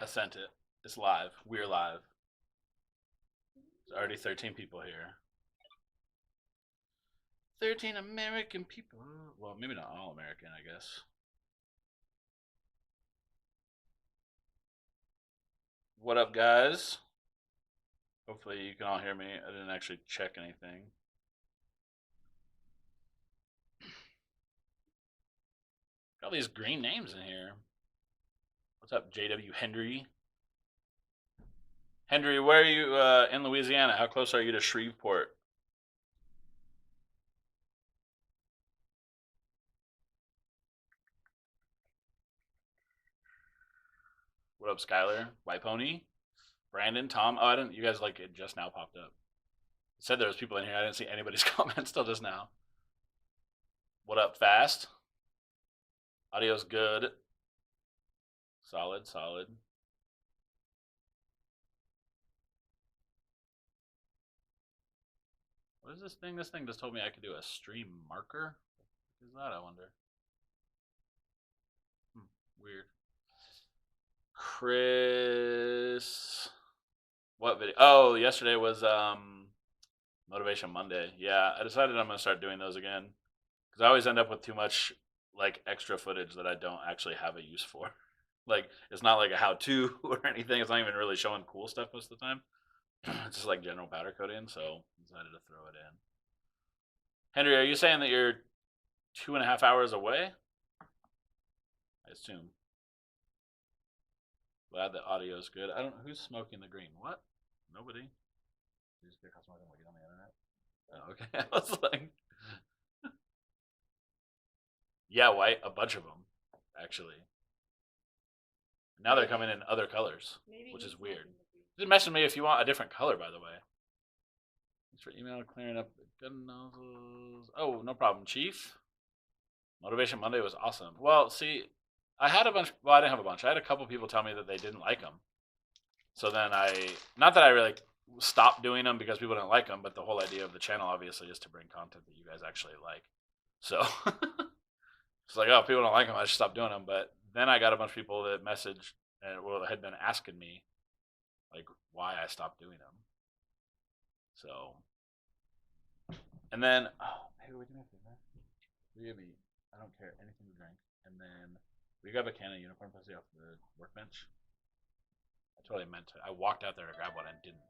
I sent it. It's live. We're live. There's already 13 people here. 13 American people. Well, maybe not all American, I guess. What up, guys? Hopefully you can all hear me. I didn't actually check anything. Got all these green names in here. What's up, JW Hendry? Hendry, where are you in Louisiana? How close are you to Shreveport? What up, Skylar? White Pony? Brandon? Tom? Oh, I didn't. You guys like it just now popped up. It said there was people in here. I didn't see anybody's comments till just now. What up, Fast? Audio's good. Solid, solid. What is this thing? This thing just told me I could do a stream marker. What is that, I wonder? Weird. Chris. What video? Oh, yesterday was Motivation Monday. Yeah, I decided I'm going to start doing those again. Because I always end up with too much like extra footage that I don't actually have a use for. Like, it's not like a how-to or anything. It's not even really showing cool stuff most of the time. It's just like general powder coating, so I decided to throw it in. Henry, are you saying that you're 2.5 hours away? I assume. Glad the audio is good. I don't know who's smoking the green. What? Nobody. You just pick out smoking weed on the internet. Oh, okay. I was like, yeah, white. A bunch of them, actually. Now they're coming in other colors, which is weird. Just message me if you want a different color, by the way. Thanks for email clearing up the gun nozzles. Oh, no problem, Chief. Motivation Monday was awesome. Well, see, I had a bunch. Well, I didn't have a bunch. I had a couple people tell me that they didn't like them. So then not that I really stopped doing them because people didn't like them, but the whole idea of the channel obviously is to bring content that you guys actually like. So it's like, oh, people don't like them, I should stop doing them. But then I got a bunch of people that messaged and had been asking me like why I stopped doing them. So, and then hey, we do me a favor. Give me. I don't care anything to drink. And then we grab a can of unicorn pussy off the workbench. I totally meant to. I walked out there to grab one and didn't.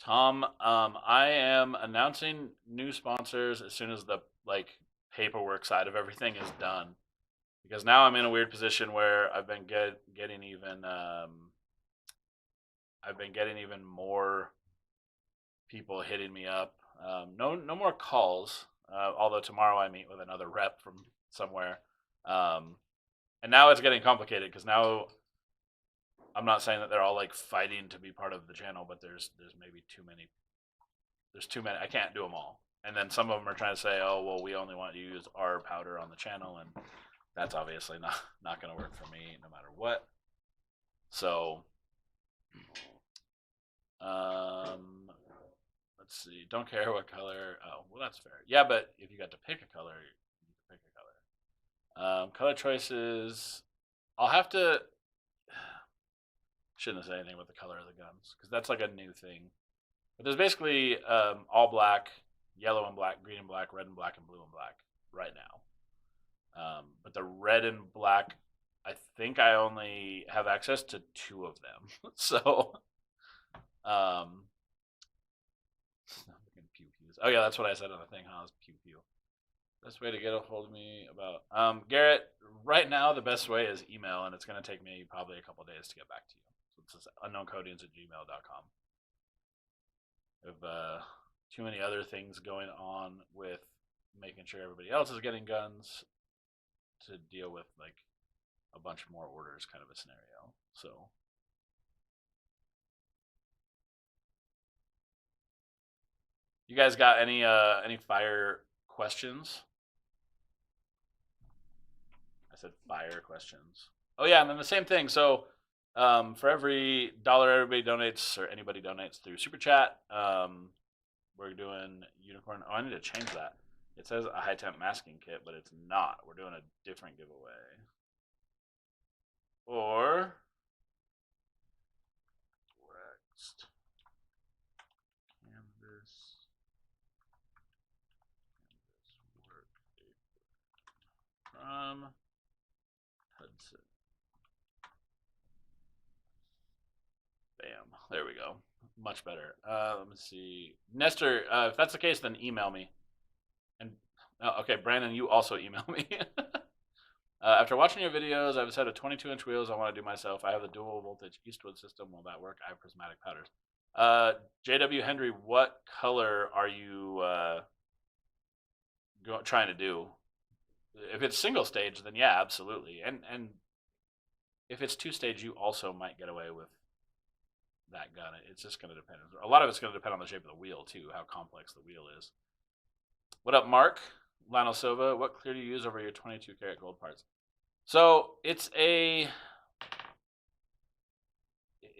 Tom, I am announcing new sponsors as soon as the paperwork side of everything is done, because now I'm in a weird position where I've been getting even more people hitting me up. No more calls. Although tomorrow I meet with another rep from somewhere, and now it's getting complicated because now I'm not saying that they're all like fighting to be part of the channel, but there's maybe too many. There's too many. I can't do them all. And then some of them are trying to say, oh, well, we only want to use our powder on the channel, and that's obviously not going to work for me no matter what. So, let's see. Don't care what color. Oh, well, that's fair. Yeah, but if you got to pick a color, you can pick a color. Color choices. I'll have to. Shouldn't have said anything about the color of the guns because that's like a new thing. But there's basically all black, yellow and black, green and black, red and black, and blue and black right now. But the red and black, I think I only have access to 2 of them. So, oh yeah, that's what I said on the thing. Huh? Pew pew. Best way to get a hold of me about Garrett. Right now, the best way is email, and it's going to take me probably a couple days to get back to you. So it's unknowncodings@gmail.com. I have too many other things going on with making sure everybody else is getting guns to deal with like a bunch more orders kind of a scenario. So you guys got any fire questions? I said fire questions. Oh yeah, and then the same thing. So for every dollar everybody donates or anybody donates through Super Chat, we're doing unicorn. Oh, I need to change that. It says a high temp masking kit, but it's not. We're doing a different giveaway. Or Waxed Canvas Work Apron from Hudson. Bam. There we go. Much better. Let me see. Nestor, if that's the case, then email me. And okay, Brandon, you also email me. After watching your videos, I've set a 22-inch wheels I want to do myself. I have the dual voltage Eastwood system. Will that work? I have prismatic powders. JW Henry, what color are you trying to do? If it's single stage, then yeah, absolutely. And if it's two stage, you also might get away with that gun. It's just going to depend. A lot of it's going to depend on the shape of the wheel too, how complex the wheel is. What up, Mark? Lionel Silva, what clear do you use over your 22 karat gold parts? So it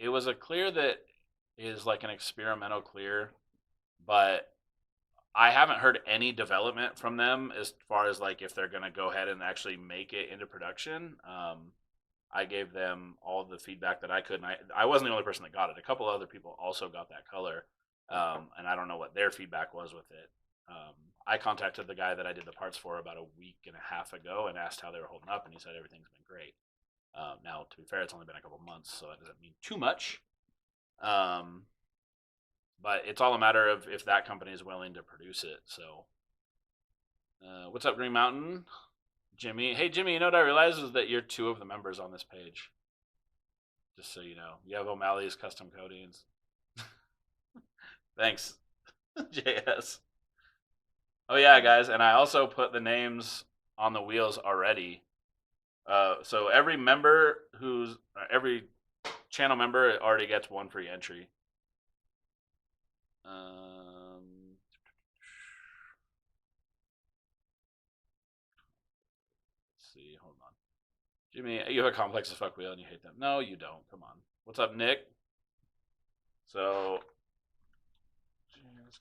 was a clear that is like an experimental clear, but I haven't heard any development from them as far as like if they're going to go ahead and actually make it into production. I gave them all the feedback that I could, and I wasn't the only person that got it. A couple other people also got that color, and I don't know what their feedback was with it. I contacted the guy that I did the parts for about a week and a half ago and asked how they were holding up, and he said everything's been great. Now, to be fair, it's only been a couple months, so that doesn't mean too much. But it's all a matter of if that company is willing to produce it. So, what's up, Green Mountain? Jimmy. Hey, Jimmy, you know what I realized is that you're two of the members on this page. Just so you know. You have O'Malley's custom coatings. Thanks, JS. Oh, yeah, guys. And I also put the names on the wheels already. So every channel member already gets one free entry. See, hold on. Jimmy, you have a complex as fuck wheel and you hate them. No, you don't. Come on. What's up, Nick? So,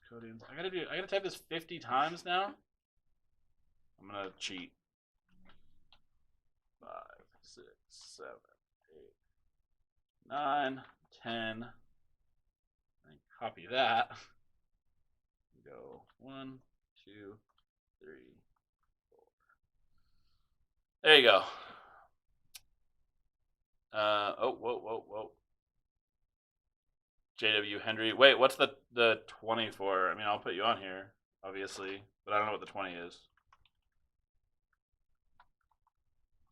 coatings. I gotta type this 50 times now. I'm gonna cheat. 5, 6, 7, 8, 9, 10. And copy that. Go 1, 2, 3, 4. There you go. Whoa. JW Henry. Wait, what's the 20 for? I mean, I'll put you on here, obviously, but I don't know what the 20 is.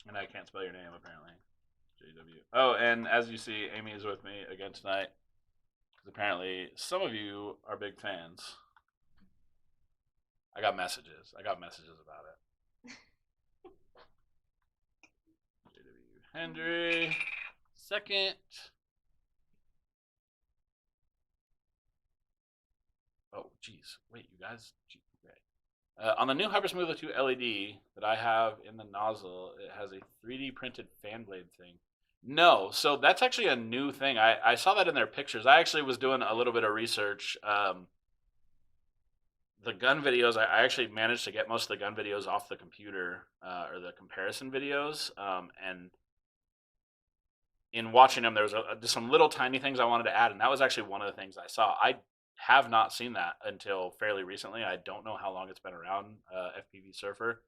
And I can't spell your name, apparently. JW. Oh, and as you see, Amy is with me again tonight. Because apparently some of you are big fans. I got messages about it. JW Henry. Second. Oh, geez. Wait, you guys. Okay. On the new Hypersmooth 2 LED that I have in the nozzle, it has a 3D printed fan blade thing. No, so that's actually a new thing. I saw that in their pictures. I actually was doing a little bit of research. The gun videos, I actually managed to get most of the gun videos off the computer, or the comparison videos. And in watching them, there was just some little tiny things I wanted to add, and that was actually one of the things I saw. I have not seen that until fairly recently. I don't know how long it's been around, FPV Surfer.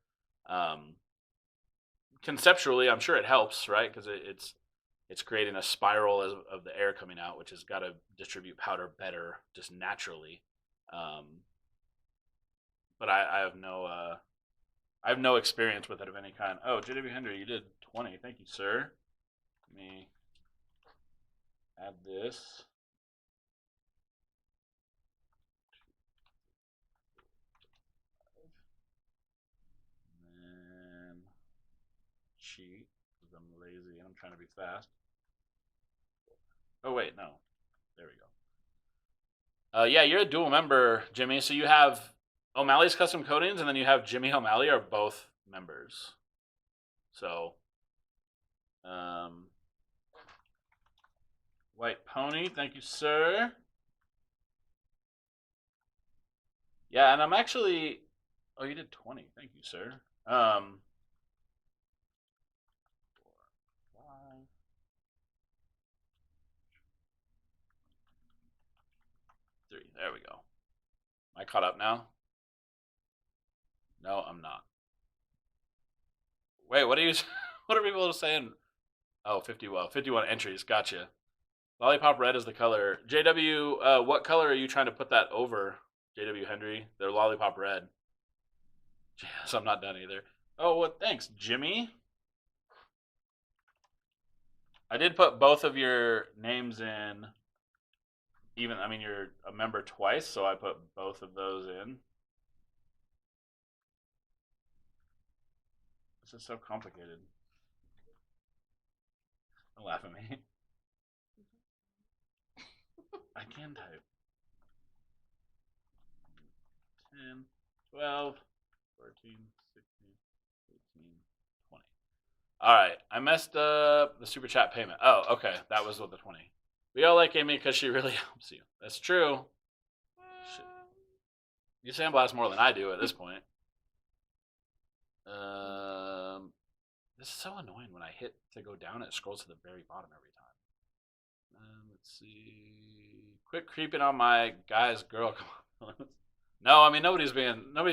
Conceptually, I'm sure it helps, right? Because it's creating a spiral of the air coming out, which has got to distribute powder better just naturally. But I have no experience with it of any kind. Oh, JW Henry, you did 20. Thank you, sir. Let me add this. And then cheat because I'm lazy and I'm trying to be fast. Oh wait, no. There we go. Yeah, you're a dual member, Jimmy. So you have O'Malley's Custom Coatings, and then you have Jimmy O'Malley are both members. So, White Pony, thank you, sir. Yeah, and I'm actually Oh, you did 20. Thank you, sir. 4, 5. Three. There we go. Am I caught up now? No, I'm not. Wait, what are you? What are people saying? Oh, 51 entries. Gotcha. Lollipop red is the color. JW, what color are you trying to put that over? JW Henry, they're lollipop red. Yes, I'm not done either. Oh, what? Thanks, Jimmy. I did put both of your names in. Even, I mean, you're a member twice, so I put both of those in. This is so complicated. Don't laugh at me. I can type. 10, 12, 14, 16, 18, 20. All right, I messed up the super chat payment. Oh, okay, that was what the 20. We all like Amy because she really helps you. That's true. Shit. You sandblast more than I do at this point. This is so annoying when I hit to go down, it scrolls to the very bottom every time. Let's see. Quit creeping on my guy's girl. No, I mean nobody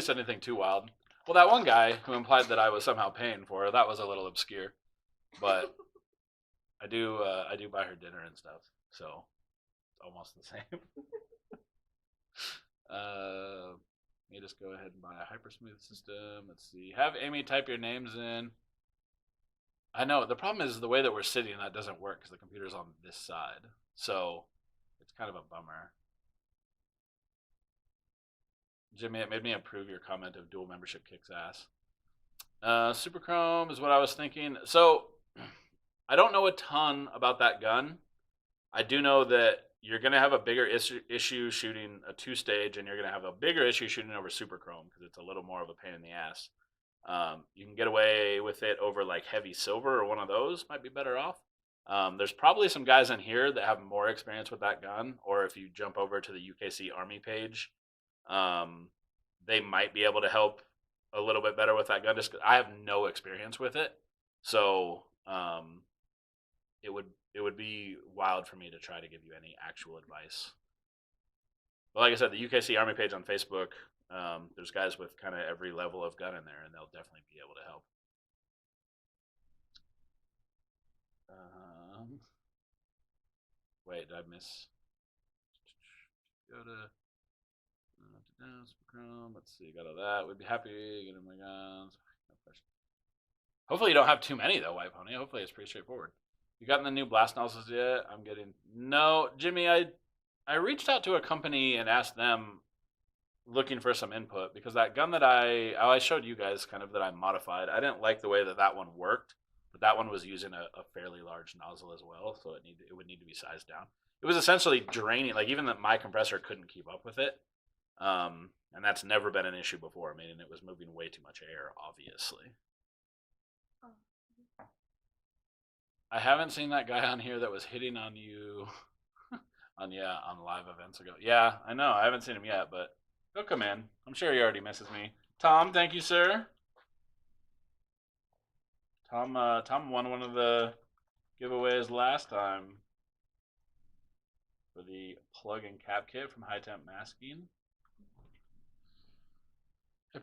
said anything too wild. Well, that one guy who implied that I was somehow paying for her, that was a little obscure. But I do buy her dinner and stuff, so it's almost the same. Let me just go ahead and buy a hypersmooth system. Let's see. Have Amy type your names in. I know the problem is the way that we're sitting, that doesn't work because the computer's on this side, so it's kind of a bummer. Jimmy, it made me approve your comment of dual membership kicks ass. Super Chrome is what I was thinking. So I don't know a ton about that gun. I do know that you're going to have a bigger issue shooting a 2-stage, and you're going to have a bigger issue shooting over Super Chrome because it's a little more of a pain in the ass. You can get away with it over like heavy silver or one of those, might be better off. There's probably some guys in here that have more experience with that gun, or if you jump over to the UKC Army page, they might be able to help a little bit better with that gun. Just 'cause I have no experience with it, so it would be wild for me to try to give you any actual advice. But like I said, the UKC Army page on Facebook, there's guys with kind of every level of gun in there, and they'll definitely be able to help. Wait, did I miss? Go to Chrome. Let's see, got all that. We'd be happy getting my guns. Hopefully you don't have too many though, White Pony. Hopefully it's pretty straightforward. You gotten the new blast nozzles yet? I'm getting no, Jimmy. I reached out to a company and asked them, looking for some input, because that gun that I showed you guys kind of that I modified. I didn't like the way that one worked, but that one was using a fairly large nozzle as well, so it would need to be sized down. It was essentially draining, like even my compressor couldn't keep up with it. And that's never been an issue before, meaning it was moving way too much air, obviously. I haven't seen that guy on here that was hitting on you on live events ago. Yeah, I know. I haven't seen him yet, but he'll come in. I'm sure he already misses me. Tom, thank you, sir. Tom won one of the giveaways last time for the plug and cap kit from High Temp Masking.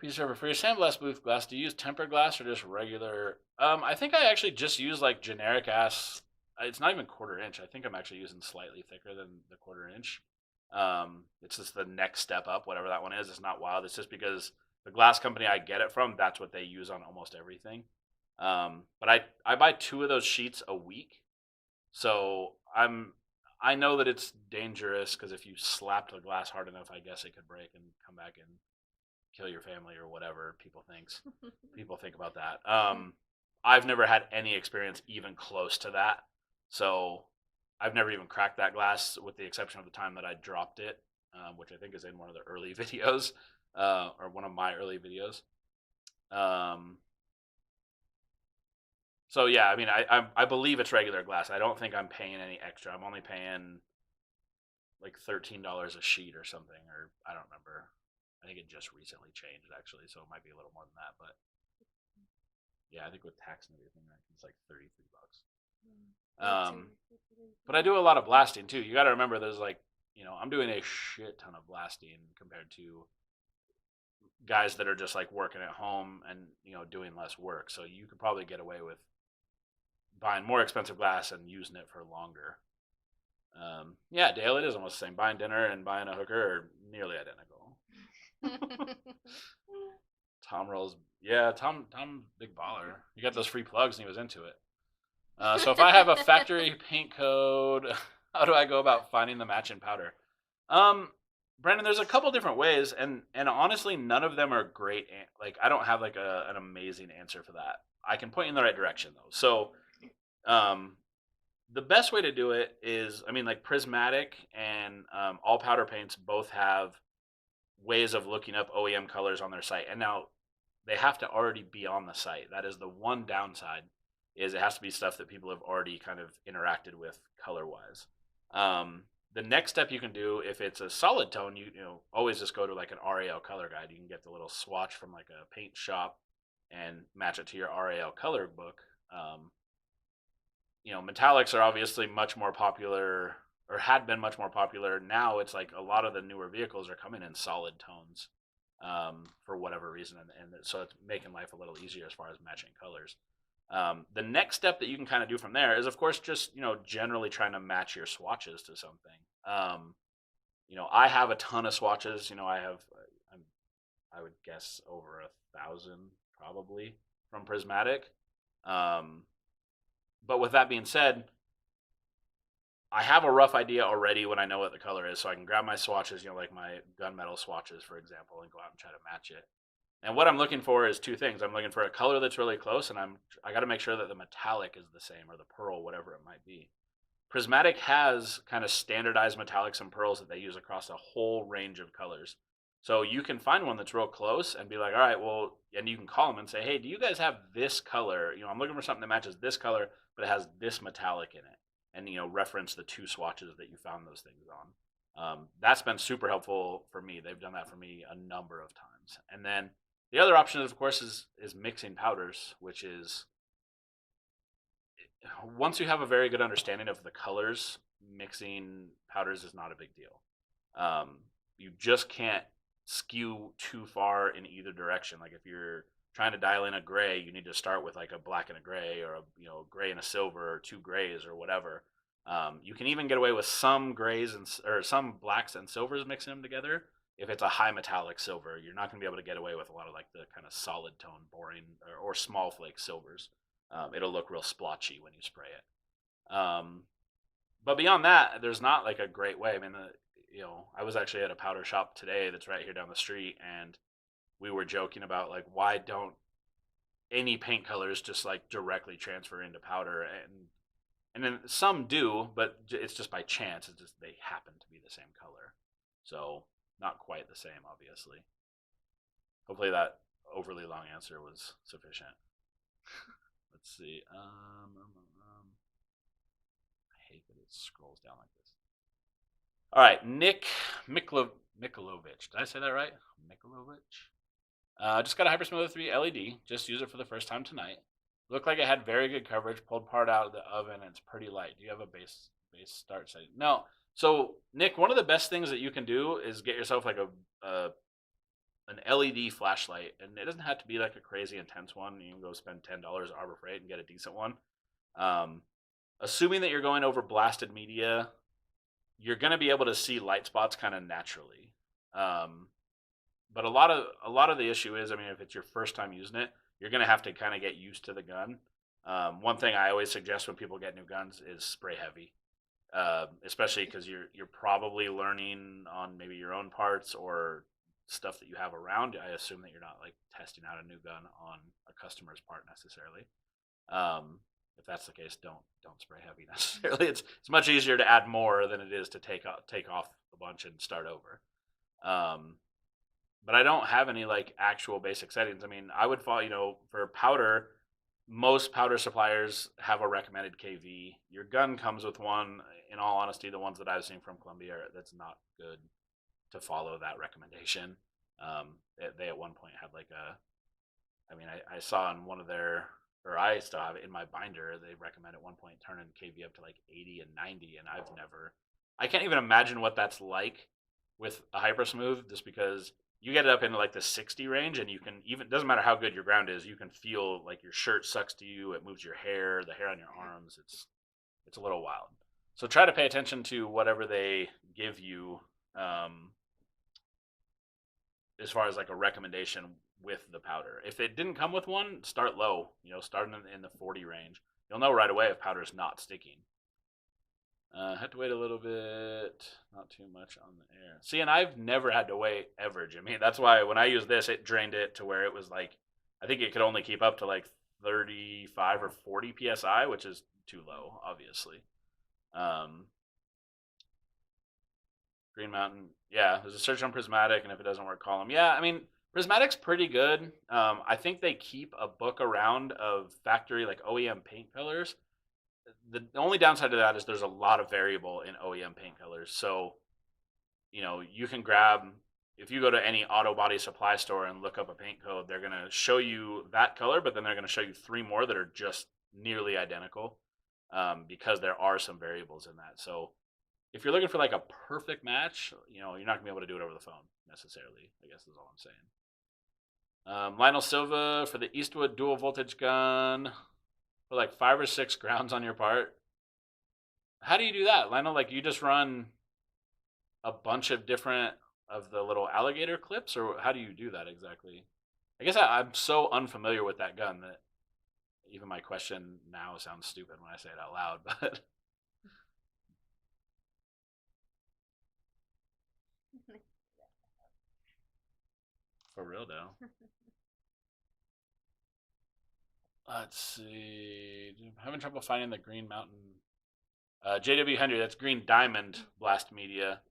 Server, for your sandblast booth glass, do you use tempered glass or just regular? I think I actually just use like generic ass. It's not even 1/4 inch. I think I'm actually using slightly thicker than the 1/4 inch. It's just the next step up, whatever that one is. It's not wild. It's just because the glass company I get it from, that's what they use on almost everything. But I buy 2 of those sheets a week, so I know that it's dangerous because if you slap the glass hard enough, I guess it could break and come back and kill your family or whatever people think about that. I've never had any experience even close to that, so I've never even cracked that glass, with the exception of the time that I dropped it, which I think is in one of the early videos, or one of my early videos. So yeah, I mean, I believe it's regular glass. I don't think I'm paying any extra. I'm only paying like $13 a sheet or something, or I don't remember. I think it just recently changed actually, so it might be a little more than that. But yeah, I think with tax and everything, it's like $33. But I do a lot of blasting too. You got to remember, there's like, I'm doing a shit ton of blasting compared to guys that are just like working at home and doing less work. So you could probably get away with buying more expensive glass and using it for longer. Yeah, Dale, it is almost the same. Buying dinner and buying a hooker are nearly identical. Tom rolls. Yeah, Tom, big baller. You got those free plugs, and he was into it. So if I have a factory paint code, how do I go about finding the matching powder? Brandon, there's a couple different ways, and honestly, none of them are great. Like, I don't have like an amazing answer for that. I can point you in the right direction though. So, the best way to do it is, like Prismatic and all powder paints both have ways of looking up OEM colors on their site, and now they have to already be on the site. That is the one downside, is it has to be stuff that people have already kind of interacted with color-wise. The next step you can do, if it's a solid tone, you always just go to like an RAL color guide. You can get the little swatch from like a paint shop and match it to your RAL color book. Metallics are obviously much more popular, or had been much more popular. Now it's like a lot of the newer vehicles are coming in solid tones for whatever reason, and so it's making life a little easier as far as matching colors. The next step that you can kind of do from there is, of course, just generally trying to match your swatches to something. I have a ton of swatches. I would guess over 1,000 probably from Prismatic. But with that being said, I have a rough idea already when I know what the color is, so I can grab my swatches, like my gunmetal swatches, for example, and go out and try to match it. And what I'm looking for is two things. I'm looking for a color that's really close, and I got to make sure that the metallic is the same, or the pearl, whatever it might be. Prismatic has kind of standardized metallics and pearls that they use across a whole range of colors. So you can find one that's real close and be like, all right, well, and you can call them and say, hey, do you guys have this color? I'm looking for something that matches this color, but it has this metallic in it. And, reference the two swatches that you found those things on. That's been super helpful for me. They've done that for me a number of times. And then the other option, of course, is mixing powders, which is, once you have a very good understanding of the colors, mixing powders is not a big deal. You just can't skew too far in either direction. Like if you're trying to dial in a gray, you need to start with like a black and a gray, or a gray and a silver, or two grays, or whatever. You can even get away with some grays or some blacks and silvers mixing them together. If it's a high metallic silver, you're not going to be able to get away with a lot of like the kind of solid tone, boring, or small flake silvers. It'll look real splotchy when you spray it. But beyond that, there's not like a great way. I was actually at a powder shop today that's right here down the street, and we were joking about like, why don't any paint colors just like directly transfer into powder? And then some do, but it's just by chance. It's just they happen to be the same color. So not quite the same, obviously. Hopefully that overly long answer was sufficient. Let's see. I hate that it scrolls down like this. All right, Nick Mikulovic. Did I say that right? Mikulovic. Just got a Hypersmooth 3 LED. Just used it for the first time tonight. Looked like it had very good coverage. Pulled part out of the oven, and it's pretty light. Do you have a base start setting? No. So, Nick, one of the best things that you can do is get yourself like an LED flashlight, and it doesn't have to be like a crazy intense one. You can go spend $10 Arbor Freight and get a decent one. Assuming that you're going over blasted media, you're going to be able to see light spots kind of naturally. But a lot of the issue is, if it's your first time using it, you're going to have to kind of get used to the gun. One thing I always suggest when people get new guns is spray heavy, especially because you're probably learning on maybe your own parts or stuff that you have around. I assume that you're not like testing out a new gun on a customer's part necessarily. If that's the case, don't spray heavy necessarily. It's much easier to add more than it is to take off a bunch and start over. But I don't have any like actual basic settings. I would follow, for powder, most powder suppliers have a recommended KV. Your gun comes with one. In all honesty, the ones that I've seen from Columbia, that's not good to follow that recommendation. They at one point had like I mean, I saw in one of their, or I still have it in my binder, they recommend at one point turning KV up to like 80 and 90, and I can't even imagine what that's like with a hyper smooth, just because you get it up into like the 60 range, and you can even, doesn't matter how good your ground is, you can feel like your shirt sucks to you, it moves your hair, the hair on your arms, it's a little wild. So try to pay attention to whatever they give you, as far as like a recommendation with the powder. If it didn't come with one, start low. Start in the 40 range. You'll know right away if powder is not sticking. Had to wait a little bit, not too much on the air. See, and I've never had to wait ever, Jimmy. That's why when I used this, it drained it to where it was like, I think it could only keep up to like 35 or 40 psi, which is too low, obviously. Green Mountain, yeah. There's a search on Prismatic, and if it doesn't work, call them. Yeah, I mean, Prismatic's pretty good. I think they keep a book around of factory like OEM paint colors. The only downside to that is there's a lot of variable in OEM paint colors. So, you can grab, if you go to any auto body supply store and look up a paint code, they're going to show you that color, but then they're going to show you 3 more that are just nearly identical, because there are some variables in that. So if you're looking for like a perfect match, you're not going to be able to do it over the phone necessarily, I guess is all I'm saying. Lionel Silva for the Eastwood dual voltage gun for like 5 or 6 grounds on your part. How do you do that, Lionel? Like, you just run a bunch of different of the little alligator clips, or how do you do that exactly? I guess I'm so unfamiliar with that gun that even my question now sounds stupid when I say it out loud, but for real though. Let's see. I'm having trouble finding the Green Mountain. JW Henry, that's Green Diamond Blast Media.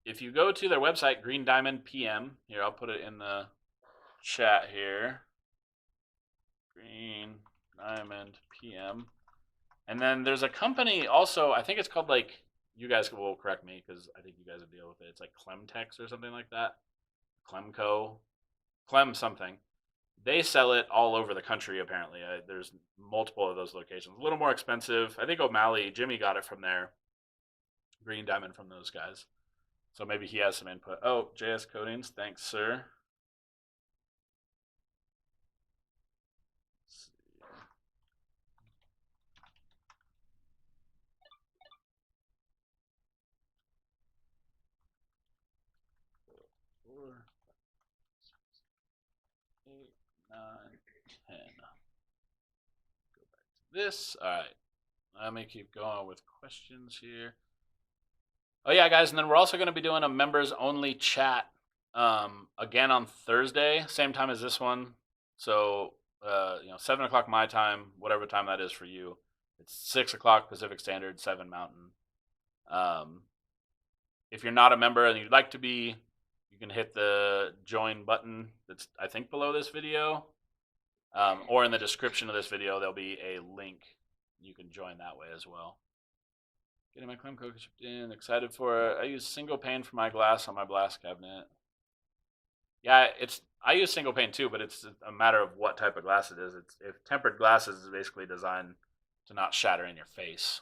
If you go to their website, Green Diamond PM, here, I'll put it in the chat here. Green Diamond PM. And then there's a company also, I think it's called like, you guys will correct me because I think you guys will deal with it. It's like Clemtex or something like that. Clemco. Clem something. They sell it all over the country, apparently. There's multiple of those locations. A little more expensive. I think O'Malley, Jimmy got it from there. Green Diamond from those guys. So maybe he has some input. Oh, JS Coatings. Thanks, sir. Four, 8, 9, 10. Go back to this. All right. Let me keep going with questions here. Oh yeah, guys, and then we're also going to be doing a members only chat again on Thursday, same time as this one. So 7 o'clock my time, whatever time that is for you. It's 6 o'clock Pacific Standard, 7 Mountain. If you're not a member and you'd like to be, you can hit the join button that's, I think, below this video, or in the description of this video there'll be a link. You can join that way as well. Getting my Clem Coke shipped in. Excited for it. I use single pane for my glass on my blast cabinet. Yeah, I use single pane too, but it's a matter of what type of glass it is. If tempered glass is basically designed to not shatter in your face.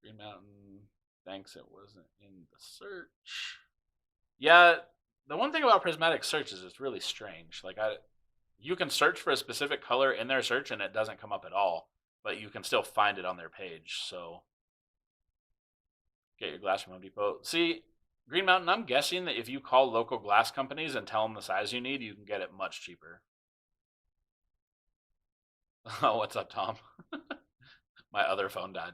Green Mountain, thanks. It wasn't in the search. Yeah, the one thing about prismatic search is it's really strange. Like you can search for a specific color in their search and it doesn't come up at all, but you can still find it on their page. So get your glass from Home Depot. See, Green Mountain, I'm guessing that if you call local glass companies and tell them the size you need, you can get it much cheaper. Oh, what's up, Tom? My other phone died.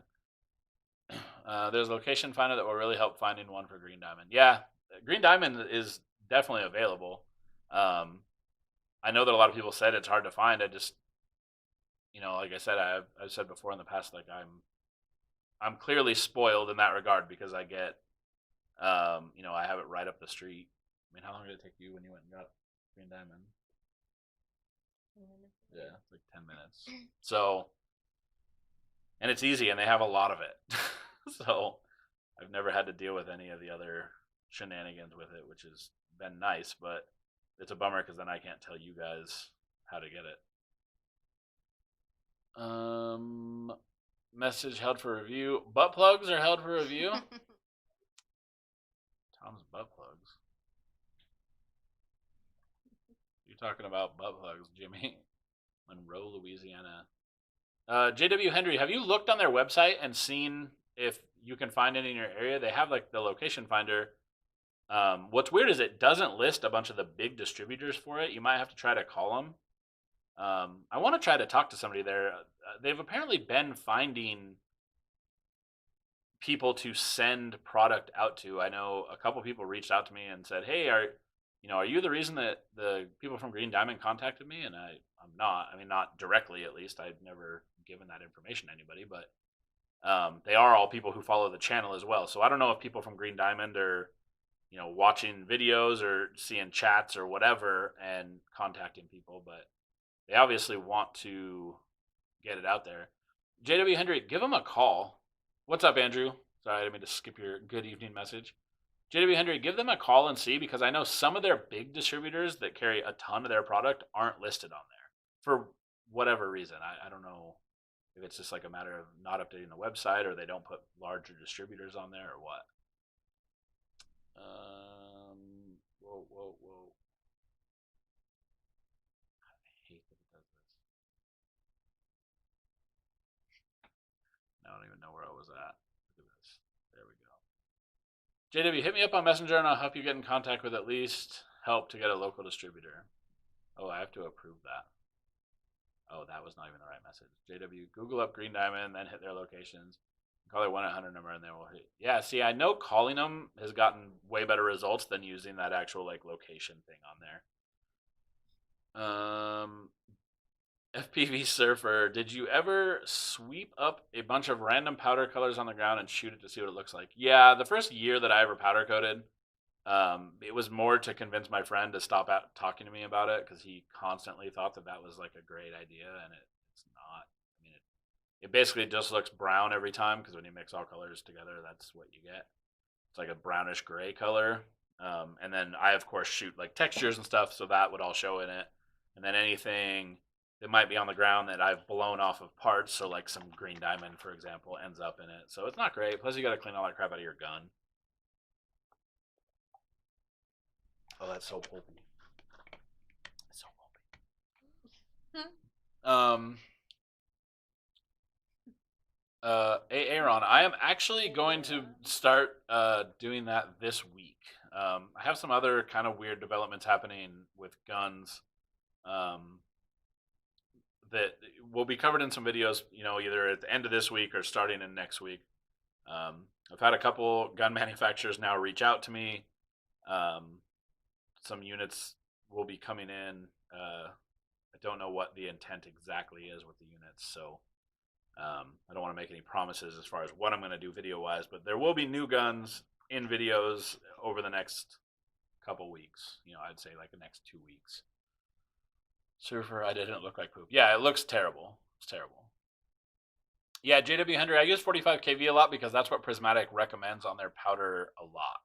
There's a location finder that will really help finding one for Green Diamond. Yeah, Green Diamond is definitely available. I know that a lot of people said it's hard to find. I just, like I said, I've said before in the past, like I'm clearly spoiled in that regard because I get, I have it right up the street. I mean, how long did it take you when you went and got Green Diamond? Yeah, it's like 10 minutes. So, and it's easy, and they have a lot of it. So, I've never had to deal with any of the other shenanigans with it, which has been nice, but it's a bummer because then I can't tell you guys how to get it. Message held for review. Butt plugs are held for review. Tom's butt plugs. You're talking about butt plugs, Jimmy. Monroe, Louisiana. JW Henry, have you looked on their website and seen if you can find any in your area? They have like the location finder. What's weird is it doesn't list a bunch of the big distributors for it. You might have to try to call them. I want to try to talk to somebody there. They've apparently been finding people to send product out to. I know a couple people reached out to me and said, "Hey, are you the reason that the people from Green Diamond contacted me?" And I'm not. I mean, not directly, at least. I've never given that information to anybody, but they are all people who follow the channel as well. So I don't know if people from Green Diamond are, watching videos or seeing chats or whatever and contacting people, but they obviously want to get it out there. JW Hendry, give them a call. What's up, Andrew? Sorry, I didn't mean to skip your good evening message. JW Hendry, give them a call and see, because I know some of their big distributors that carry a ton of their product aren't listed on there for whatever reason. I don't know if it's just like a matter of not updating the website or they don't put larger distributors on there or what. Whoa. I hate that it does this. I don't even know where I was at. Look at this. There we go. JW, hit me up on Messenger and I'll help you get in contact with at least help to get a local distributor. Oh, I have to approve that. Oh, that was not even the right message. JW, Google up Green Diamond, then hit their locations. Call their 1-800 number and they will hit. Yeah, see, I know calling them has gotten way better results than using that actual like location thing on there. FPV Surfer, did you ever sweep up a bunch of random powder colors on the ground and shoot it to see what it looks like? Yeah, the first year that I ever powder coated, it was more to convince my friend to stop talking to me about it because he constantly thought that was like a great idea, and it's not. I mean, it basically just looks brown every time because when you mix all colors together, that's what you get. It's like a brownish gray color. And then I, of course, shoot like textures and stuff, so that would all show in it. And then anything that might be on the ground that I've blown off of parts, so like some Green Diamond, for example, ends up in it. So it's not great. Plus, you got to clean all that crap out of your gun. Oh, that's so pulpy. It's so pulpy. Aaron, I am actually going to start doing that this week. I have some other kind of weird developments happening with guns that will be covered in some videos, either at the end of this week or starting in next week. I've had a couple gun manufacturers now reach out to me. Some units will be coming in. I don't know what the intent exactly is with the units, so I don't want to make any promises as far as what I'm going to do video-wise, but there will be new guns in videos over the next couple weeks. I'd say like the next 2 weeks. Surfer, I didn't look like poop. Yeah, it looks terrible. It's terrible. Yeah, JW100, I use 45 kV a lot because that's what Prismatic recommends on their powder a lot.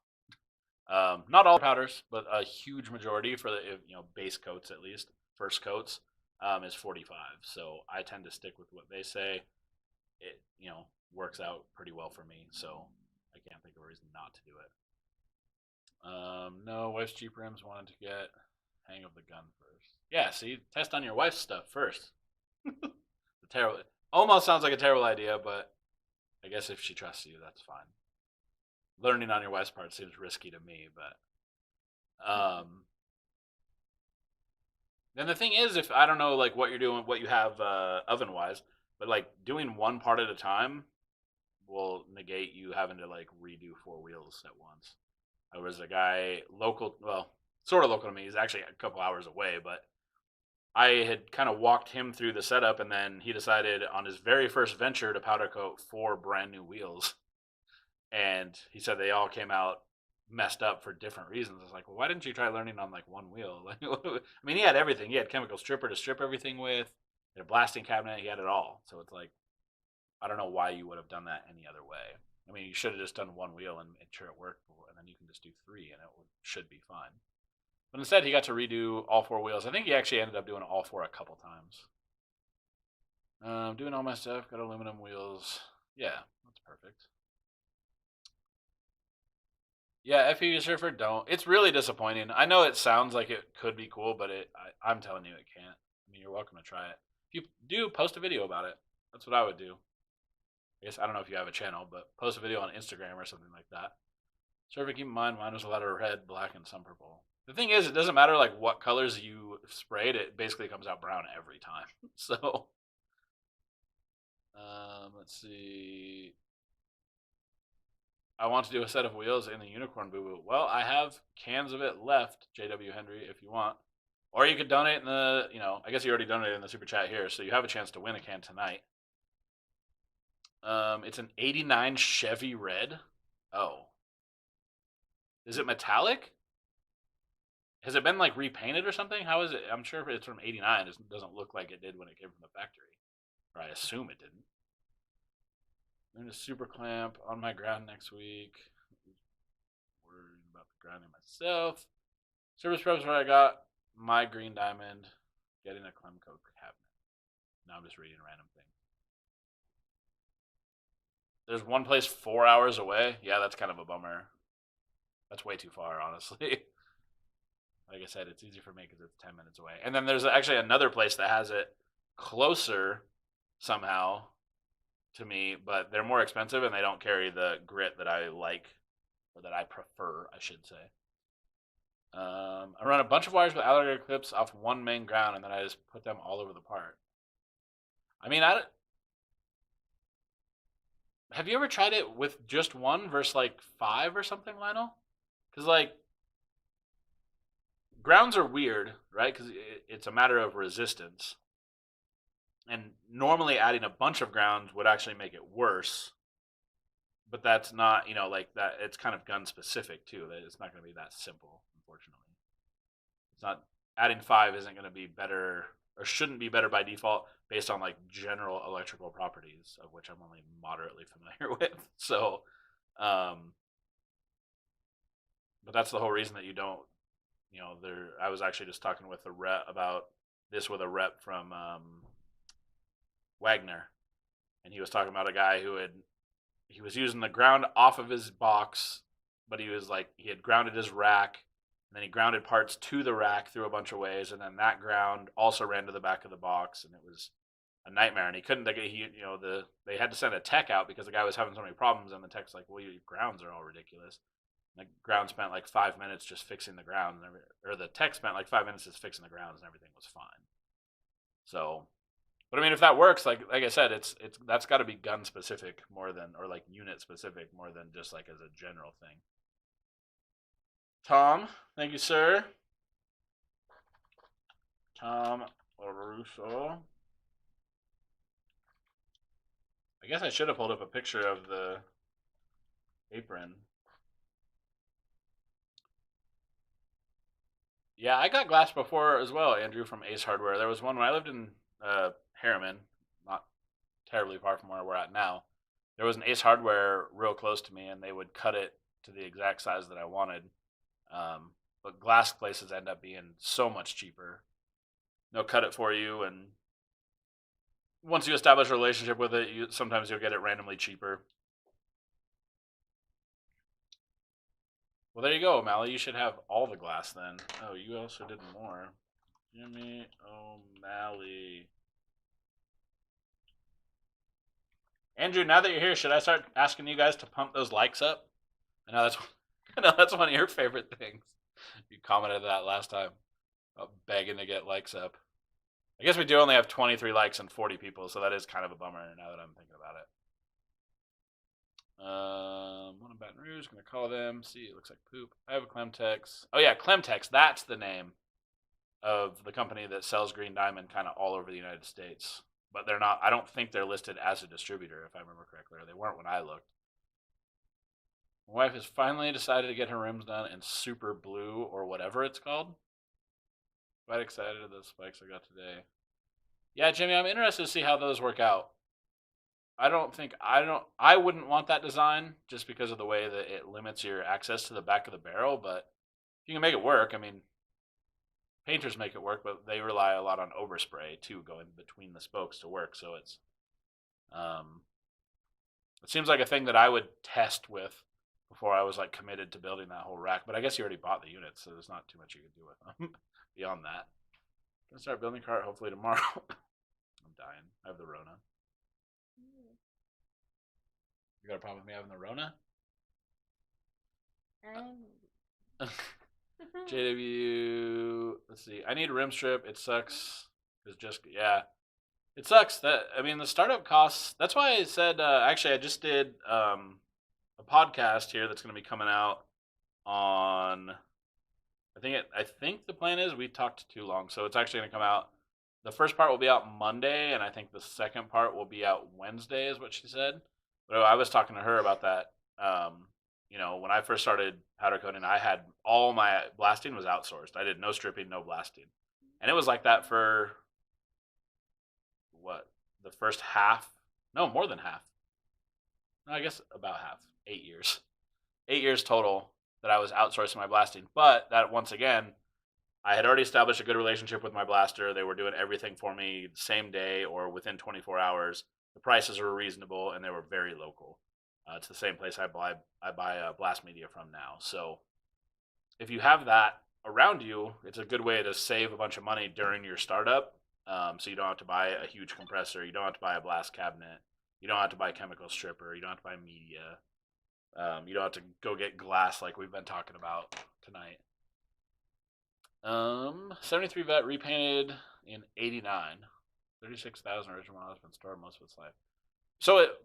Not all powders, but a huge majority for the base coats, at least first coats, is 45. So I tend to stick with what they say. It works out pretty well for me, so I can't think of a reason not to do it. No, wife's Jeep rims wanted to get hang of the gun first. Yeah, see, test on your wife's stuff first. Almost sounds like a terrible idea, but I guess if she trusts you, that's fine. Learning on your wife's part seems risky to me, but then the thing is, if I don't know like what you're doing, what you have oven wise, but like doing one part at a time will negate you having to like redo 4 wheels at once. There was a guy local, well, sort of local to me. He's actually a couple hours away, but I had kind of walked him through the setup, and then he decided on his very first venture to powder coat 4 brand new wheels. And he said they all came out messed up for different reasons. I was like, well, why didn't you try learning on like one wheel? I mean, he had everything. He had chemical stripper to strip everything with. He had a blasting cabinet. He had it all. So it's like, I don't know why you would have done that any other way. I mean, you should have just done one wheel and made sure it worked, and then you can just do 3, and it should be fine. But instead, he got to redo all 4 wheels. I think he actually ended up doing all 4 a couple times. Doing all my stuff, got aluminum wheels. Yeah, that's perfect. Yeah, FPV Surfer, don't. It's really disappointing. I know it sounds like it could be cool, but I'm telling you it can't. I mean, you're welcome to try it. If you do, post a video about it. That's what I would do. I guess I don't know if you have a channel, but post a video on Instagram or something like that. Surfer, keep in mind, mine was a lot of red, black, and some purple. The thing is, it doesn't matter like what colors you sprayed. It basically comes out brown every time. So, let's see. I want to do a set of wheels in the Unicorn Boo Boo. Well, I have cans of it left, JW Henry, if you want. Or you could donate in the, I guess you already donated in the super chat here, so you have a chance to win a can tonight. It's an 89 Chevy Red. Oh. Is it metallic? Has it been like repainted or something? How is it? I'm sure if it's from 89, it doesn't look like it did when it came from the factory. Or I assume it didn't. I'm going to super clamp on my ground next week. Worried about the grounding myself. Service preps where I got my green diamond, getting a Clemco cabinet. Now I'm just reading a random thing. There's one place 4 hours away. Yeah, that's kind of a bummer. That's way too far, honestly. Like I said, it's easy for me because it's 10 minutes away. And then there's actually another place that has it closer somehow to me, but they're more expensive and they don't carry the grit that I like, or that I prefer, I should say. I run a bunch of wires with alligator clips off one main ground, and then I just put them all over the part. I mean, have you ever tried it with just one versus like 5 or something, Lionel? Because like grounds are weird, right? Because it's a matter of resistance. And normally adding a bunch of ground would actually make it worse. But that's not, like that. It's kind of gun specific too. That it's not going to be that simple, unfortunately. It's not, adding 5 isn't going to be better, or shouldn't be better by default based on like general electrical properties, of which I'm only moderately familiar with. So, but that's the whole reason that you don't, I was actually just talking with a rep about this with a rep from Wagner, and he was talking about a guy who he was using the ground off of his box, but he had grounded his rack, and then he grounded parts to the rack through a bunch of ways, and then that ground also ran to the back of the box, and it was a nightmare. And he couldn't, they had to send a tech out because the guy was having so many problems, and the tech's like, well, your grounds are all ridiculous. And the ground spent like 5 minutes just fixing the ground, or the tech spent like 5 minutes just fixing the grounds, and everything was fine. So, but I mean, if that works, like I said, that's got to be gun specific more than, or like unit specific more than just like as a general thing. Tom, thank you, sir. Tom Russo. I guess I should have pulled up a picture of the apron. Yeah, I got glass before as well, Andrew, from Ace Hardware. There was one when I lived in Harriman, not terribly far from where we're at now. There was an Ace Hardware real close to me, and they would cut it to the exact size that I wanted. But glass places end up being so much cheaper. They'll cut it for you, and once you establish a relationship with it, sometimes you'll get it randomly cheaper. Well, there you go, O'Malley. You should have all the glass then. Oh, you also did more. Jimmy O'Malley. Andrew, now that you're here, should I start asking you guys to pump those likes up? I know that's one of your favorite things. You commented that last time about begging to get likes up. I guess we do only have 23 likes and 40 people, so that is kind of a bummer now that I'm thinking about it. One in Baton Rouge, gonna call them. See, it looks like poop. I have a Clemtex. Oh yeah, Clemtex. That's the name of the company that sells Green Diamond kind of all over the United States. But they're not. I don't think they're listed as a distributor, if I remember correctly, or they weren't when I looked. My wife has finally decided to get her rims done in super blue or whatever it's called. Quite excited at the spikes I got today. Yeah, Jimmy, I'm interested to see how those work out. I wouldn't want that design just because of the way that it limits your access to the back of the barrel, but if you can make it work, I mean, painters make it work, but they rely a lot on overspray too, going between the spokes to work. So it seems like a thing that I would test with before I was like committed to building that whole rack. But I guess you already bought the units, so there's not too much you can do with them beyond that. I'm gonna start building cart hopefully tomorrow. I'm dying. I have the Rona. You got a problem with me having the Rona? JW. Let's see. I need a rim strip. It sucks. It sucks that the startup costs. That's why I said actually I just did a podcast here that's going to be coming out on. I think the plan is we talked too long, so it's actually going to come out. The first part will be out Monday, and I think the second part will be out Wednesday, is what she said. But I was talking to her about that. When I first started powder coating, I had all my blasting was outsourced. I did no stripping, no blasting. And it was like that for the first half? No, more than half. No, I guess about half. 8 years. 8 years total that I was outsourcing my blasting. But that, once again, I had already established a good relationship with my blaster. They were doing everything for me the same day or within 24 hours. The prices were reasonable, and they were very local. It's the same place I buy blast media from now. So if you have that around you, it's a good way to save a bunch of money during your startup. So you don't have to buy a huge compressor. You don't have to buy a blast cabinet. You don't have to buy a chemical stripper. You don't have to buy media. You don't have to go get glass like we've been talking about tonight. 73 vet repainted in 89. 36,000 original model has been stored most of its life.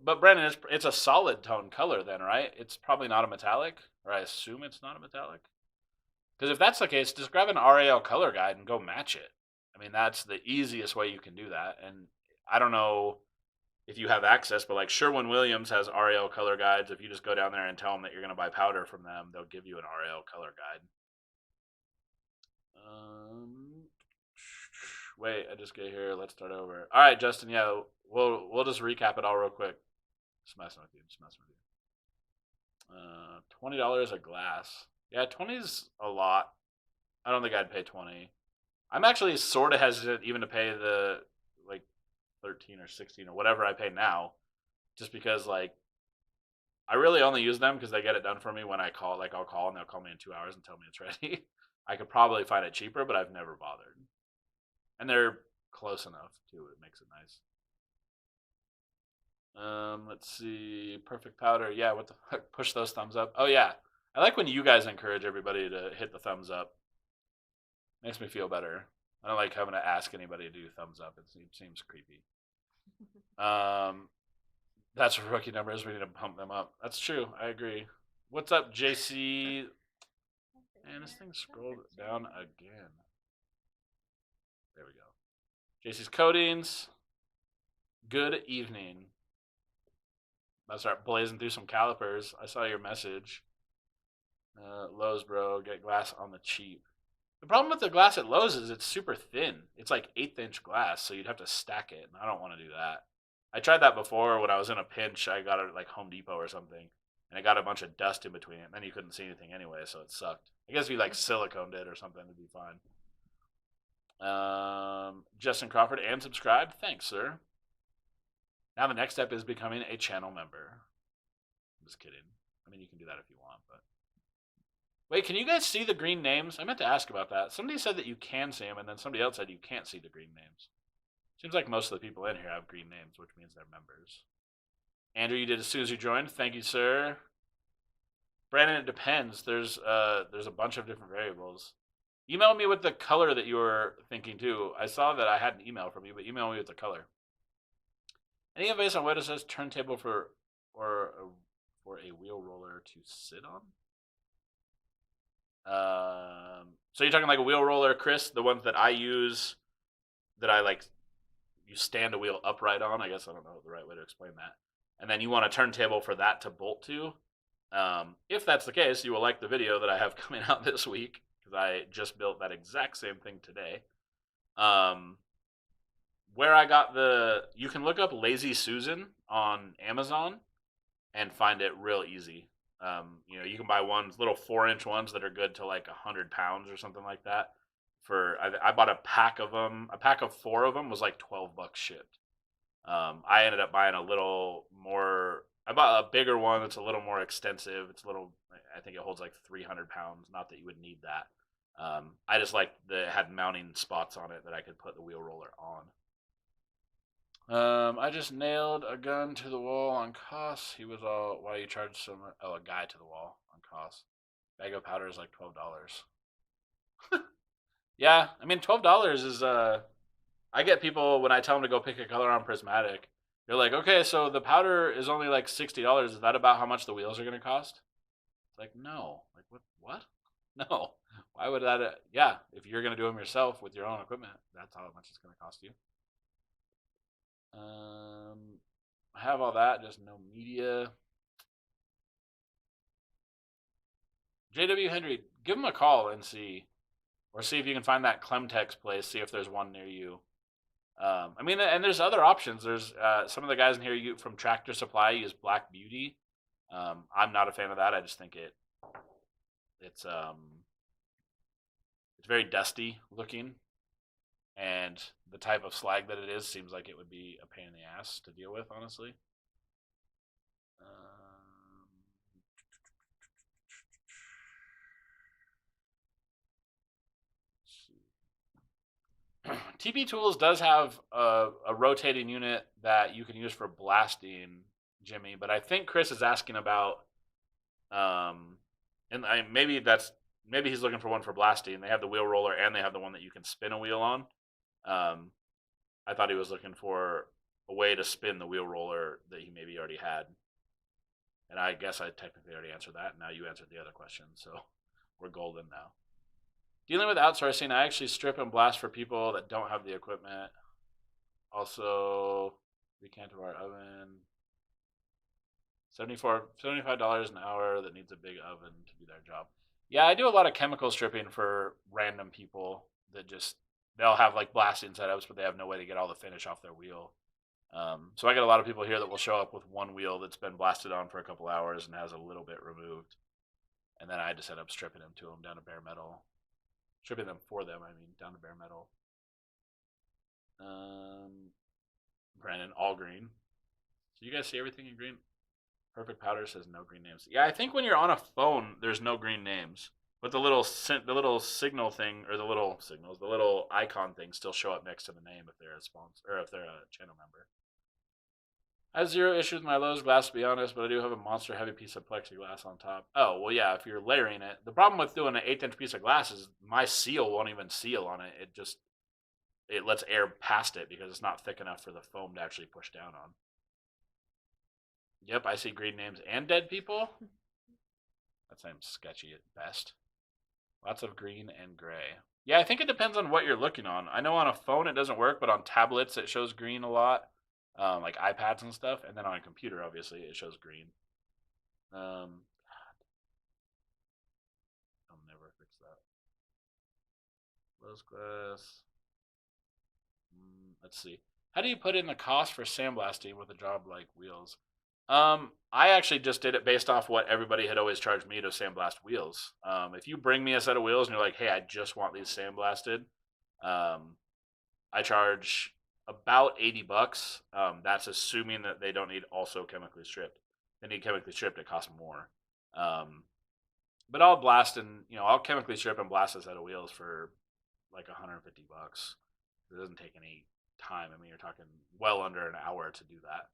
But Brandon, it's a solid tone color then, right? It's probably not a metallic, or I assume it's not a metallic. Because if that's the case, just grab an RAL color guide and go match it. I mean, that's the easiest way you can do that. And I don't know if you have access, but like Sherwin-Williams has RAL color guides. If you just go down there and tell them that you're going to buy powder from them, they'll give you an RAL color guide. Wait, I just get here. Let's start over. All right, Justin. Yeah, we'll just recap it all real quick. Just messing with you. $20 a glass. Yeah, 20 is a lot. I don't think I'd pay 20. I'm actually sort of hesitant even to pay the like 13 or 16 or whatever I pay now, just because like I really only use them because they get it done for me when I call. Like I'll call and they'll call me in 2 hours and tell me it's ready. I could probably find it cheaper, but I've never bothered. And they're close enough too. It makes it nice. Let's see. Perfect powder. Yeah, what the fuck? Push those thumbs up. Oh yeah. I like when you guys encourage everybody to hit the thumbs up. Makes me feel better. I don't like having to ask anybody to do thumbs up. It seems creepy. That's what rookie numbers. We need to pump them up. That's true. I agree. What's up, JC? Man, this thing scrolled down again. There we go. JC's Coatings. Good evening. I'll start blazing through some calipers. I saw your message. Lowe's, bro. Get glass on the cheap. The problem with the glass at Lowe's is it's super thin. It's like 1/8 inch glass, so you'd have to stack it, and I don't want to do that. I tried that before when I was in a pinch. I got it at like Home Depot or something, and it got a bunch of dust in between it, and then you couldn't see anything anyway, so it sucked. I guess if you like siliconed it or something, it'd be fine. Justin Crawford and subscribe. Thanks, sir. Now the next step is becoming a channel member. I'm just kidding. I mean, you can do that if you want, but... Wait, can you guys see the green names? I meant to ask about that. Somebody said that you can see them, and then somebody else said you can't see the green names. Seems like most of the people in here have green names, which means they're members. Andrew, you did as soon as you joined. Thank you, sir. Brandon, it depends. There's a bunch of different variables. Email me with the color that you were thinking, too. I saw that I had an email from you, but email me with the color. Any advice on what it says turntable for a wheel roller to sit on? So you're talking like a wheel roller, Chris, the ones that I use, that I like, you stand a wheel upright on. I guess I don't know the right way to explain that. And then you want a turntable for that to bolt to. If that's the case, you will like the video that I have coming out this week, because I just built that exact same thing today. where I got you can look up Lazy Susan on Amazon and find it real easy. You can buy little 4-inch ones that are good to like 100 pounds or something like that. I bought a pack of them. A pack of 4 of them was like $12 shipped. I ended up buying a little more. I bought a bigger one that's a little more extensive. It's a little. I think it holds like 300 pounds. Not that you would need that. I just liked that it had mounting spots on it that I could put the wheel roller on. I just nailed a gun to the wall on cost. He was all, why you charge so much? Oh, a guy to the wall on cost. Bag of powder is like $12. Yeah, I mean $12 is I get people when I tell them to go pick a color on Prismatic. They're like, okay, so the powder is only like $60. Is that about how much the wheels are going to cost? It's like, no. Like, what? No. Why would that? Yeah, if you're going to do them yourself with your own equipment, that's how much it's going to cost you. I have all that, just no media. JW Henry, give him a call and see. Or see if you can find that Clemtex place, see if there's one near you. I mean, and there's other options. There's some of the guys in here from Tractor Supply use Black Beauty. I'm not a fan of that. I just think it's very dusty looking, and the type of slag that it is seems like it would be a pain in the ass to deal with, honestly. TP Tools does have a rotating unit that you can use for blasting, Jimmy, but I think Chris is asking about, maybe he's looking for one for blasting. They have the wheel roller and they have the one that you can spin a wheel on. I thought he was looking for a way to spin the wheel roller that he maybe already had. And I guess I technically already answered that. Now you answered the other question, so we're golden now. Dealing with outsourcing, I actually strip and blast for people that don't have the equipment. Also, recantivar oven. $75 an hour that needs a big oven to do their job. Yeah, I do a lot of chemical stripping for random people that they'll have like blasting setups, but they have no way to get all the finish off their wheel. So I get a lot of people here that will show up with one wheel that's been blasted on for a couple hours and has a little bit removed. And then I just end up stripping them to them down to bare metal. Stripping them for them, down to bare metal. Brandon, all green. So you guys see everything in green? Perfect Powder says no green names. Yeah, I think when you're on a phone, there's no green names. But the little signal thing, or the little icon thing still show up next to the name if they're a sponsor, or if they're a channel member. I have 0 issues with my Lowe's glass, to be honest, but I do have a monster heavy piece of plexiglass on top. Oh, well, yeah, if you're layering it. The problem with doing an 1/8-inch piece of glass is my seal won't even seal on it. It lets air past it because it's not thick enough for the foam to actually push down on. Yep, I see green names and dead people. That seems sketchy at best. Lots of green and gray. Yeah, I think it depends on what you're looking on. I know on a phone it doesn't work, but on tablets it shows green a lot. Like iPads and stuff, and then on a computer, obviously, it shows green. I'll never fix that. Rose glass. Let's see. How do you put in the cost for sandblasting with a job like wheels? I actually just did it based off what everybody had always charged me to sandblast wheels. If you bring me a set of wheels and you're like, hey, I just want these sandblasted, I charge about $80. That's assuming that they don't need also chemically stripped. If they need chemically stripped, it costs more. But I'll blast I'll chemically strip and blast a set of wheels for like $150. It doesn't take any time. You're talking well under an hour to do that.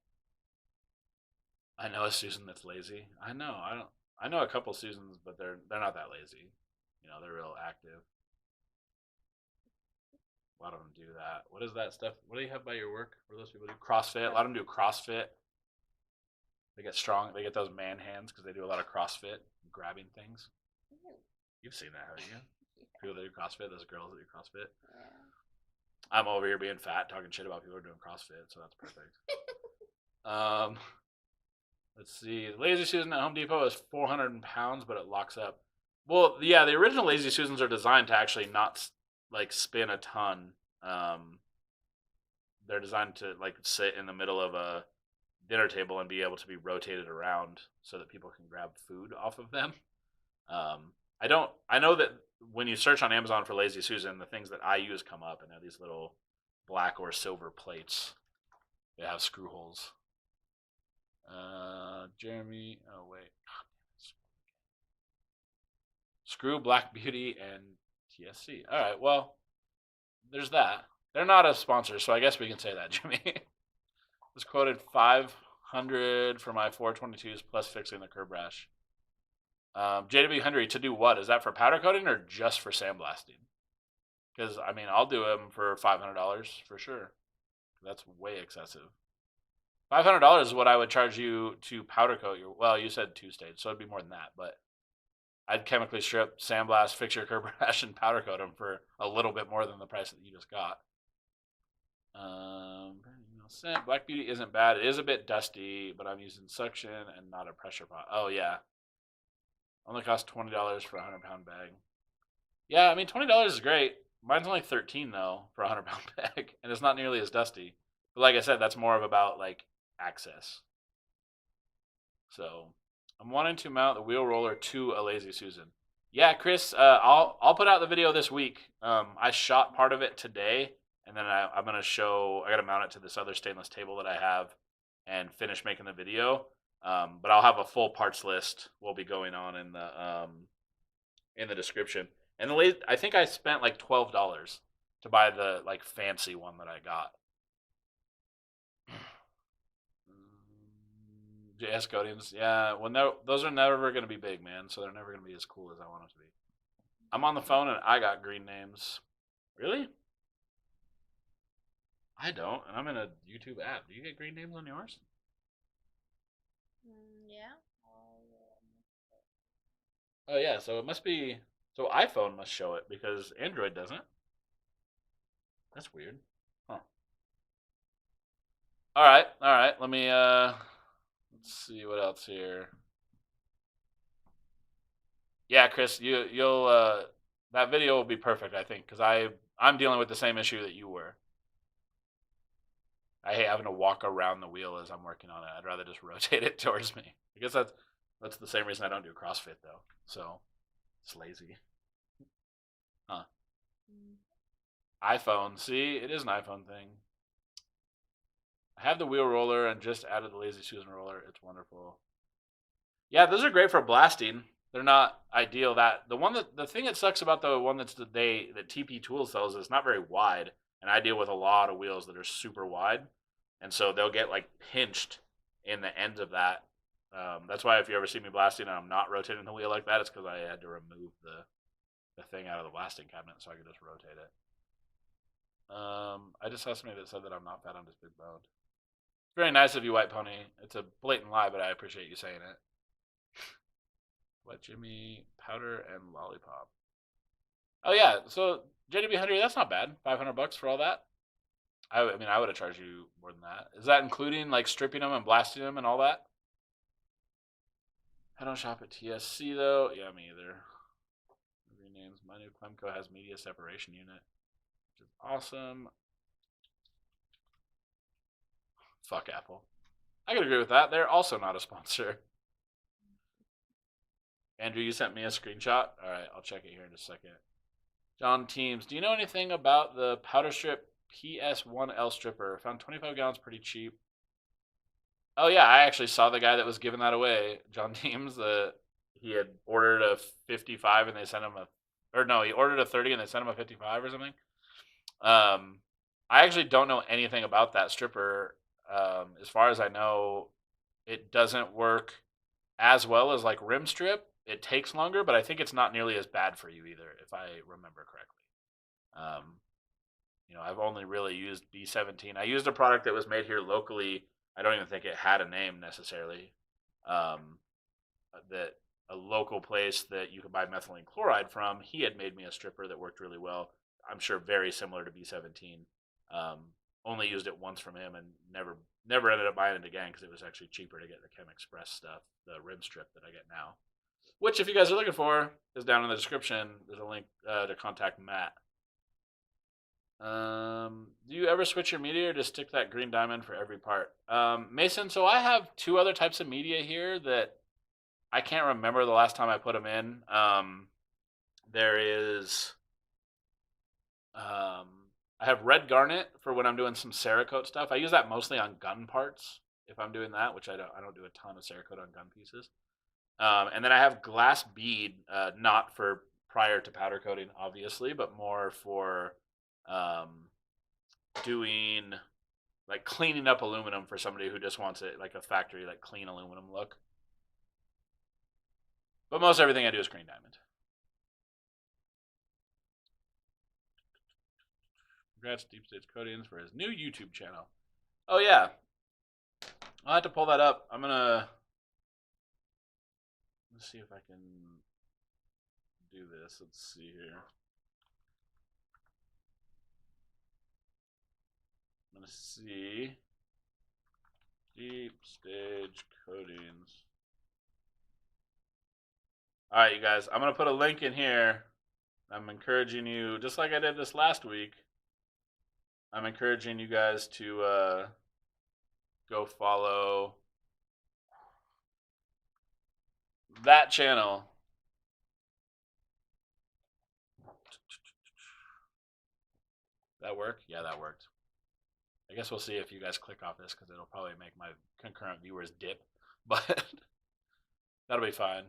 I know a Susan that's lazy. I know a couple Susans, but they're not that lazy. They're real active. A lot of them do that. What is that stuff? What do you have by your work? Where those people do CrossFit? A lot of them do CrossFit. They get strong. They get those man hands because they do a lot of CrossFit, grabbing things. You've seen that, haven't you? People that do CrossFit, those girls that do CrossFit. I'm over here being fat, talking shit about people who are doing CrossFit, so that's perfect. Let's see. The Lazy Susan at Home Depot is 400 pounds, but it locks up. Well, yeah, the original Lazy Susans are designed to actually not like spin a ton. they're designed to like sit in the middle of a dinner table and be able to be rotated around so that people can grab food off of them. I don't. I know that when you search on Amazon for Lazy Susan, the things that I use come up, and they're these little black or silver plates. They have screw holes. Jeremy. Oh wait. Screw, Black Beauty, and TSC. All right. Well, there's that. They're not a sponsor, so I guess we can say that, Jimmy. Was quoted 500 for my 422s plus fixing the curb rash. JW Henry, to do what? Is that for powder coating or just for sandblasting? Because I mean, I'll do them for $500 for sure. That's way excessive. $500 is what I would charge you to powder coat your. Well, you said 2-stage, so it'd be more than that. But I'd chemically strip, sandblast, fix your curb rash, and powder coat them for a little bit more than the price that you just got. Black Beauty isn't bad. It is a bit dusty, but I'm using suction and not a pressure pot. Oh yeah. Only costs $20 for a 100-pound bag. Yeah, I mean $20 is great. Mine's only $13 though for a 100-pound bag, and it's not nearly as dusty. But like I said, that's more of about like access. So I'm wanting to mount the wheel roller to a Lazy Susan. Yeah, Chris, I'll put out the video this week. I shot part of it today, and then I'm gonna show. I gotta mount it to this other stainless table that I have, and finish making the video. But I'll have a full parts list. Will be going on in the description. And I think I spent like $12 to buy the like fancy one that I got. JS coatings, yeah. Well, those are never going to be big, man. So they're never going to be as cool as I want them to be. I'm on the phone and I got green names. Really? I don't, and I'm in a YouTube app. Do you get green names on yours? Yeah. Oh yeah, so it must be. So iPhone must show it because Android doesn't. That's weird. Huh. All right. Let me let's see what else here. Yeah, Chris, you'll that video will be perfect, I think, because I'm dealing with the same issue that you were. I hate having to walk around the wheel as I'm working on it. I'd rather just rotate it towards me. I guess that's the same reason I don't do CrossFit though. So it's lazy. Huh. iPhone. See, it is an iPhone thing. I have the wheel roller and just added the Lazy Susan roller. It's wonderful. Yeah, those are great for blasting. They're not ideal. The thing that sucks about the one that TP Tools sells is it's not very wide, and I deal with a lot of wheels that are super wide, and so they'll get like pinched in the ends of that. That's why if you ever see me blasting and I'm not rotating the wheel like that, it's because I had to remove the thing out of the blasting cabinet so I could just rotate it. I just saw somebody that said that I'm not fat, I'm just big boned. It's very nice of you, White Pony. It's a blatant lie, but I appreciate you saying it. What, Jimmy, powder, and lollipop. Oh yeah, so JDB 100, that's not bad. $500 for all that. I mean, I would have charged you more than that. Is that including like stripping them and blasting them and all that? I don't shop at TSC though. Yeah, me either. Renames. My new Clemco has media separation unit, which is awesome. Fuck Apple. I could agree with that. They're also not a sponsor. Andrew, you sent me a screenshot. All right, I'll check it here in a second. John Teams, do you know anything about the powder strip PS1L stripper? Found 25 gallons pretty cheap. Oh yeah, I actually saw the guy that was giving that away. John Teams, he had ordered a 55 and they sent him he ordered a 30 and they sent him a 55 or something. I actually don't know anything about that stripper. As far as I know, it doesn't work as well as like rim strip. It takes longer, but I think it's not nearly as bad for you either, if I remember correctly. I've only really used B17. I used a product that was made here locally. I don't even think it had a name necessarily. That a local place that you could buy methylene chloride from, he had made me a stripper that worked really well. I'm sure very similar to B17. Only used it once from him and never ended up buying it again because it was actually cheaper to get the Chem Express stuff, the rim strip that I get now. Which, if you guys are looking for, is down in the description. There's a link to contact Matt. Do you ever switch your media or just stick that green diamond for every part? Mason, so I have two other types of media here that I can't remember the last time I put them in. There is, I have red garnet for when I'm doing some Cerakote stuff. I use that mostly on gun parts if I'm doing that, which I don't do a ton of Cerakote on gun pieces. And then I have glass bead, not for prior to powder coating, obviously, but more for doing like cleaning up aluminum for somebody who just wants it like a factory, like clean aluminum look. But most everything I do is green diamond. Congrats, Deep Stage Coatings, for his new YouTube channel. Oh, yeah. I'll have to pull that up. Let's see if I can do this. Let's see here. I'm going to see Deep Stage Coatings. All right, you guys. I'm going to put a link in here. I'm encouraging you, just like I did this last week, I'm encouraging you guys to go follow that channel. That work? Yeah, that worked. I guess we'll see if you guys click off this because it'll probably make my concurrent viewers dip, but that'll be fine.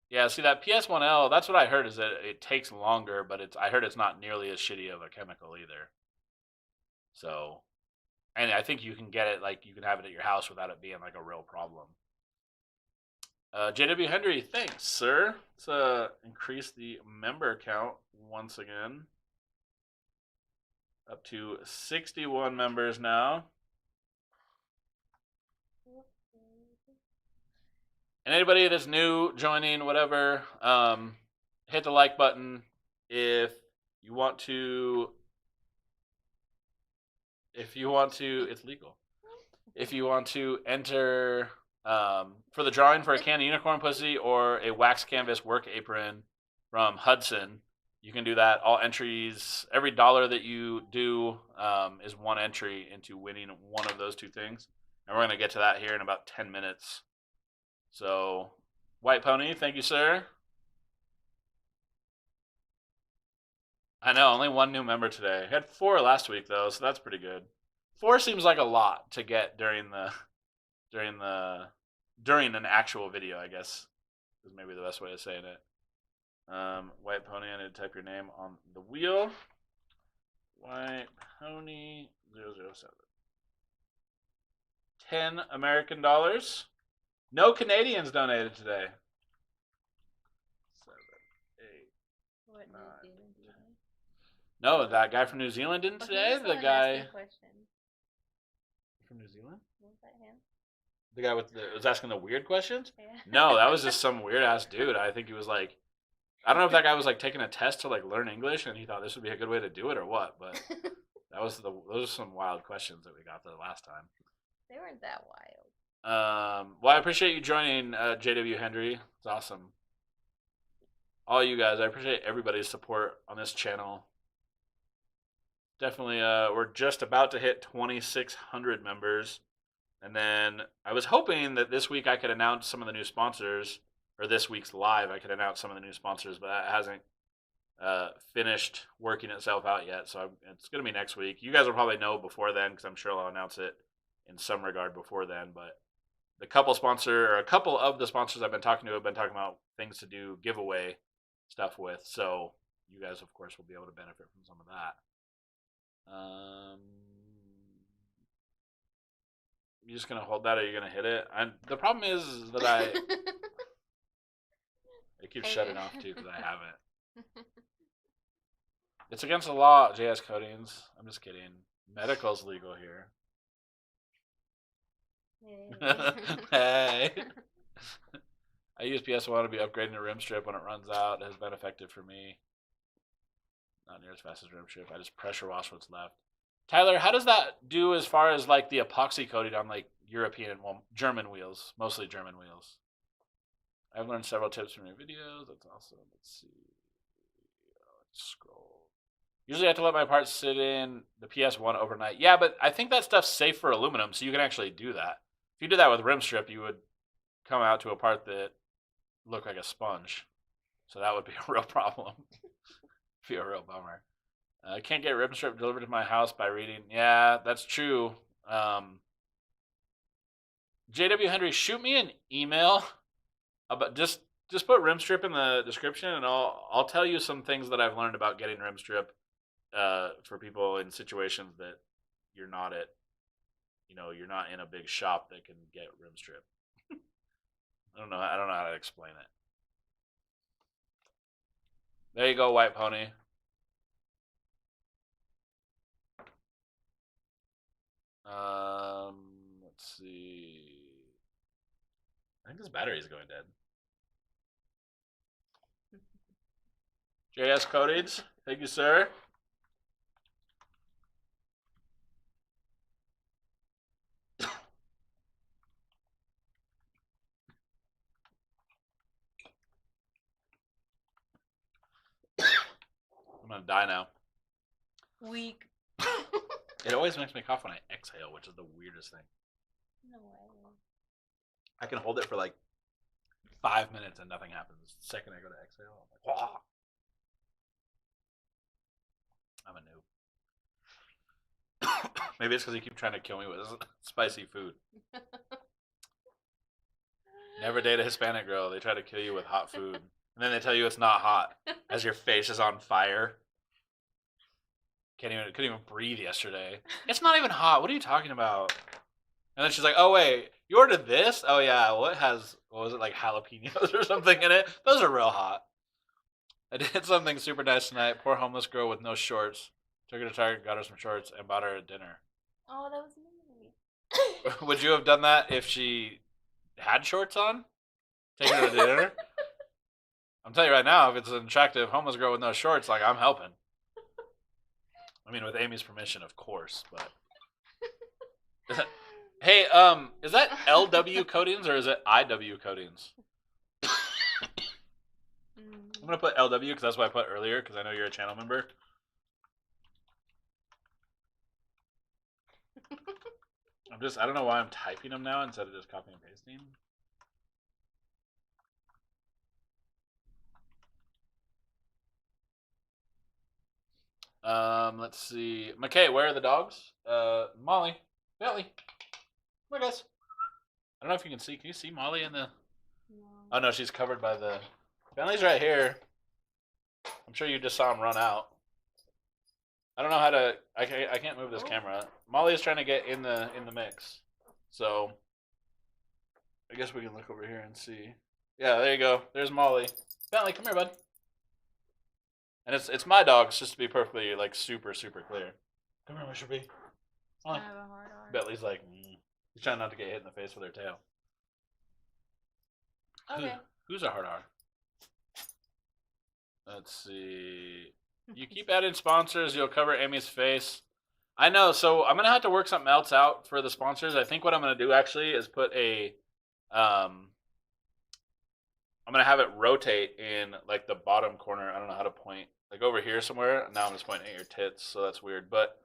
Yeah, see that PS1L, that's what I heard is that it takes longer, but I heard it's not nearly as shitty of a chemical either. So, and I think you can get it, like you can have it at your house without it being like a real problem. JW Henry, thanks, sir. Let's increase the member count once again. Up to 61 members now. And anybody that's new, joining, whatever, hit the like button. If you want to, it's legal. If you want to enter for the drawing for a can of unicorn pussy or a Waxed Canvas Work Apron from Hudson, you can do that. All entries, every dollar that you do is one entry into winning one of those two things. And we're going to get to that here in about 10 minutes. So, White Pony, thank you, sir. I know, only one new member today. I had 4 last week, though, so that's pretty good. 4 seems like a lot to get during an actual video, I guess, is maybe the best way of saying it. White Pony, I need to type your name on the wheel. White Pony 007. 10 American dollars. No Canadians donated today. 7, 8, 9. No, that guy from New Zealand didn't today. The guy from New Zealand. Was that him? The guy was asking the weird questions. Yeah. No, that was just some weird ass dude. I think he was like, I don't know if that guy was like taking a test to like learn English and he thought this would be a good way to do it or what. But those are some wild questions that we got the last time. They weren't that wild. Well, I appreciate you joining, JW Henry. It's awesome. All you guys, I appreciate everybody's support on this channel. Definitely, we're just about to hit 2,600 members. And then I was hoping that this week I could announce some of the new sponsors, or this week's live I could announce some of the new sponsors, but that hasn't finished working itself out yet. So it's going to be next week. You guys will probably know before then because I'm sure I'll announce it in some regard before then. But a couple of the sponsors I've been talking to have been talking about things to do giveaway stuff with. So you guys, of course, will be able to benefit from some of that. You just gonna hold that, or are you gonna hit it? The problem is that I keep shutting off too because I haven't. It's against the law, JS Coatings. I'm just kidding. Medical's legal here. Hey. I use PS1 to be upgrading the rim strip when it runs out. It has been effective for me. Not near as fast as rim strip. I just pressure wash what's left. Tyler, how does that do as far as like the epoxy coating on like European, well, German wheels, mostly German wheels? I've learned several tips from your videos. That's awesome. Let's see. scroll. Usually I have to let my parts sit in the PS1 overnight. Yeah, but I think that stuff's safe for aluminum, so you can actually do that. If you did that with rim strip, you would come out to a part that looked like a sponge. So that would be a real problem. Be a real bummer. I can't get rim strip delivered to my house by reading. Yeah, that's true. JW Henry, shoot me an email about just put rim strip in the description, and I'll tell you some things that I've learned about getting rim strip for people in situations that you're not at. You're not in a big shop that can get rim strip. I don't know how to explain it. There you go, White Pony. Let's see. I think this battery is going dead. JS Coatings, thank you, sir. I'm gonna die now. Weak. It always makes me cough when I exhale, which is the weirdest thing. No way. I can hold it for like 5 minutes and nothing happens. The second I go to exhale, I'm like, wah. I'm a noob. Maybe it's because you keep trying to kill me with spicy food. Never date a Hispanic girl. They try to kill you with hot food. And then they tell you it's not hot as your face is on fire. Couldn't even breathe yesterday. It's not even hot. What are you talking about? And then she's like, oh, wait, you ordered this? Oh, yeah. What was it, like jalapenos or something in it? Those are real hot. I did something super nice tonight. Poor homeless girl with no shorts. Took her to Target, got her some shorts, and bought her a dinner. Oh, that was me. Would you have done that if she had shorts on? Taking her to dinner? I'm telling you right now, if it's an attractive homeless girl with no shorts, like, I'm helping. I mean, with Amy's permission, of course, but... Hey, is that LW Coatings or is it IW Coatings? I'm going to put LW because that's what I put earlier because I know you're a channel member. I don't know why I'm typing them now instead of just copying and pasting. Let's see. McKay, where are the dogs? Molly, Bentley. Come on, guys. I don't know if you can see. Can you see Molly in the... No. Oh, no, she's covered by the... Bentley's right here. I'm sure you just saw him run out. I don't know how to... I can't move this camera. Molly is trying to get in the mix. So, I guess we can look over here and see. Yeah, there you go. There's Molly. Bentley, come here, bud. And it's my dogs, just to be perfectly, like, super, super clear. Come here, Mr. B. Molly. I have a hard R. Bentley's like... He's trying not to get hit in the face with her tail. Okay. Who's a hard R? Let's see. You keep adding sponsors, you'll cover Amy's face. I know, so I'm going to have to work something else out for the sponsors. I think what I'm going to do actually is put a... I'm going to have it rotate in like the bottom corner. I don't know how to point. Like over here somewhere. Now I'm just pointing at your tits, so that's weird. But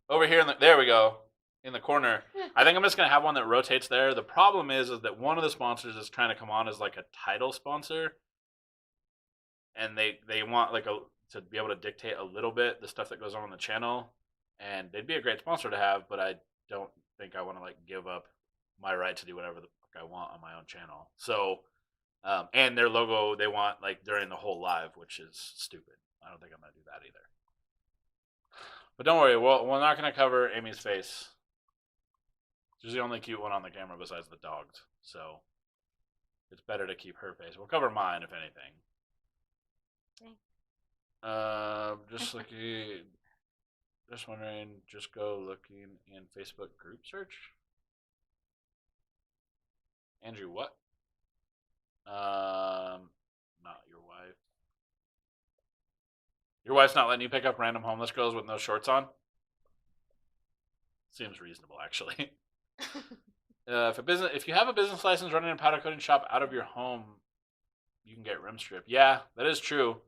over here, there we go. In the corner. I think I'm just going to have one that rotates there. The problem is that one of the sponsors is trying to come on as like a title sponsor. And they want like to be able to dictate a little bit the stuff that goes on the channel. And they'd be a great sponsor to have, but I don't think I want to like give up my right to do whatever the fuck I want on my own channel. So, and their logo they want like during the whole live, which is stupid. I don't think I'm going to do that either. But don't worry, we're not going to cover Amy's face. She's the only cute one on the camera besides the dogs, so it's better to keep her face. We'll cover mine if anything. Okay. Just looking, just wondering. Just go looking in Facebook group search. Andrew, what? Not your wife. Your wife's not letting you pick up random homeless girls with no shorts on? Seems reasonable, actually. If you have a business license running a powder coating shop out of your home, you can get rim strip. Yeah, that is true.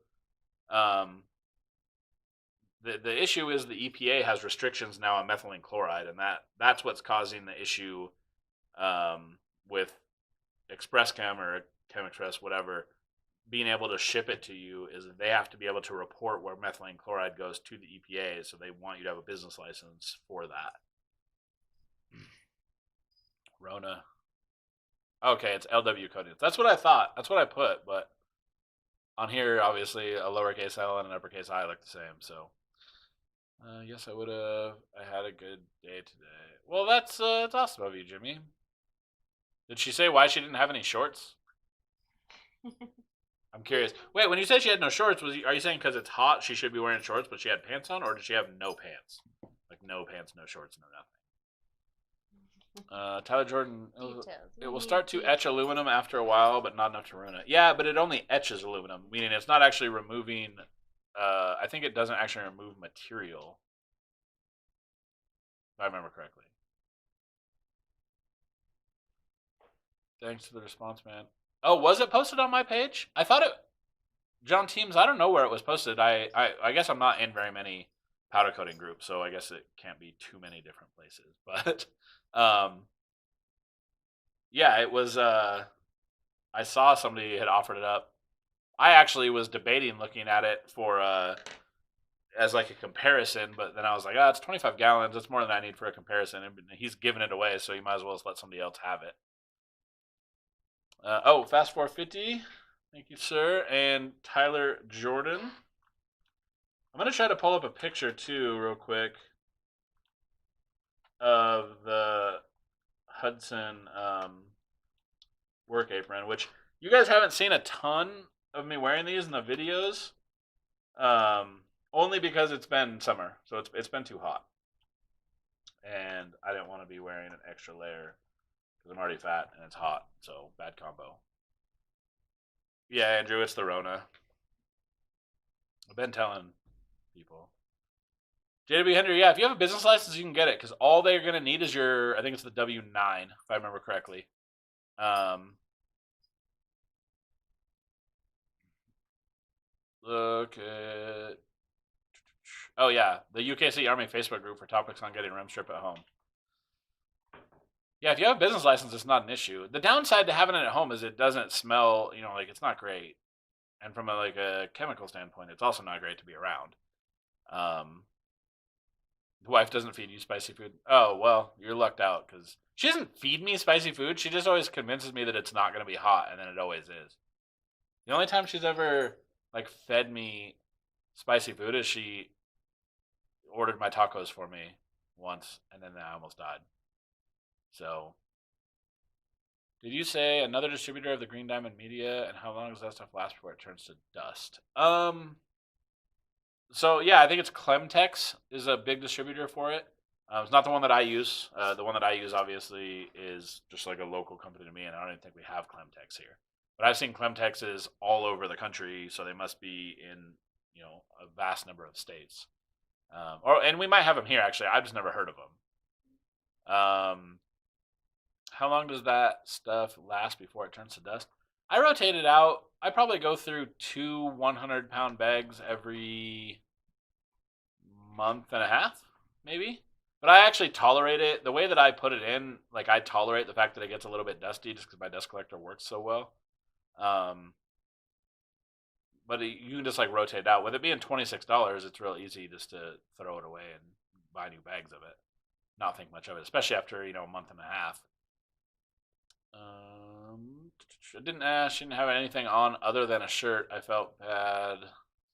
the issue is the EPA has restrictions now on methylene chloride, and that's what's causing the issue with Express Chem or Chem Express, whatever, being able to ship it to you is that they have to be able to report where methylene chloride goes to the EPA, so they want you to have a business license for that. Rona. Okay, it's LW coding. That's what I thought. That's what I put, but on here, obviously, a lowercase L and an uppercase I look the same, so yes, I would have. I had a good day today. Well, that's awesome of you, Jimmy. Did she say why she didn't have any shorts? I'm curious. Wait, when you said she had no shorts, are you saying because it's hot she should be wearing shorts, but she had pants on, or did she have no pants? Like no pants, no shorts, no nothing. Tyler Jordan. It will start to etch aluminum after a while, but not enough to ruin it. Yeah, but it only etches aluminum, meaning it's not actually removing. I think it doesn't actually remove material, if I remember correctly. Thanks for the response, man. Oh, was it posted on my page? I thought it. John Teams, I don't know where it was posted. I guess I'm not in very many powder coating groups, so I guess it can't be too many different places. But yeah, it was. I saw somebody had offered it up. I actually was debating looking at it for as like a comparison, but then I was like, it's 25 gallons. That's more than I need for a comparison. And he's giving it away, so you might as well just let somebody else have it. Fast 450. Thank you, sir. And Tyler Jordan. I'm going to try to pull up a picture, too, real quick, of the Hudson work apron, which you guys haven't seen a ton of me wearing these in the videos, only because it's been summer, so it's been too hot. And I didn't want to be wearing an extra layer because I'm already fat and it's hot, so bad combo. Yeah, Andrew, it's the Rona. I've been telling people. JW Henry, yeah, if you have a business license, you can get it because all they're going to need is I think it's the W-9, if I remember correctly. Look at. Oh, yeah, the UKC Army Facebook group for topics on getting rim strip at home. Yeah, if you have a business license, it's not an issue. The downside to having it at home is it doesn't smell, like it's not great. And from a chemical standpoint, it's also not great to be around. The wife doesn't feed you spicy food. Oh, well, you're lucked out because she doesn't feed me spicy food. She just always convinces me that it's not going to be hot, and then it always is. The only time she's ever fed me spicy food is she ordered my tacos for me once, and then I almost died. So, did you say another distributor of the Green Diamond Media, and how long does that stuff last before it turns to dust? So yeah, I think it's Clemtex is a big distributor for it. It's not the one that I use. The one that I use obviously is just like a local company to me, and I don't even think we have Clemtex here. But I've seen Clemtexes all over the country, so they must be in a vast number of states. And we might have them here actually. I've just never heard of them. How long does that stuff last before it turns to dust? I rotate it out. I probably go through 2 100-pound bags every month and a half, maybe. But I actually tolerate it. The way that I put it in, I tolerate the fact that it gets a little bit dusty just because my dust collector works so well. But you can just rotate it out. With it being $26, it's real easy just to throw it away and buy new bags of it. Not think much of it, especially after a month and a half. I didn't have anything on other than a shirt. I felt bad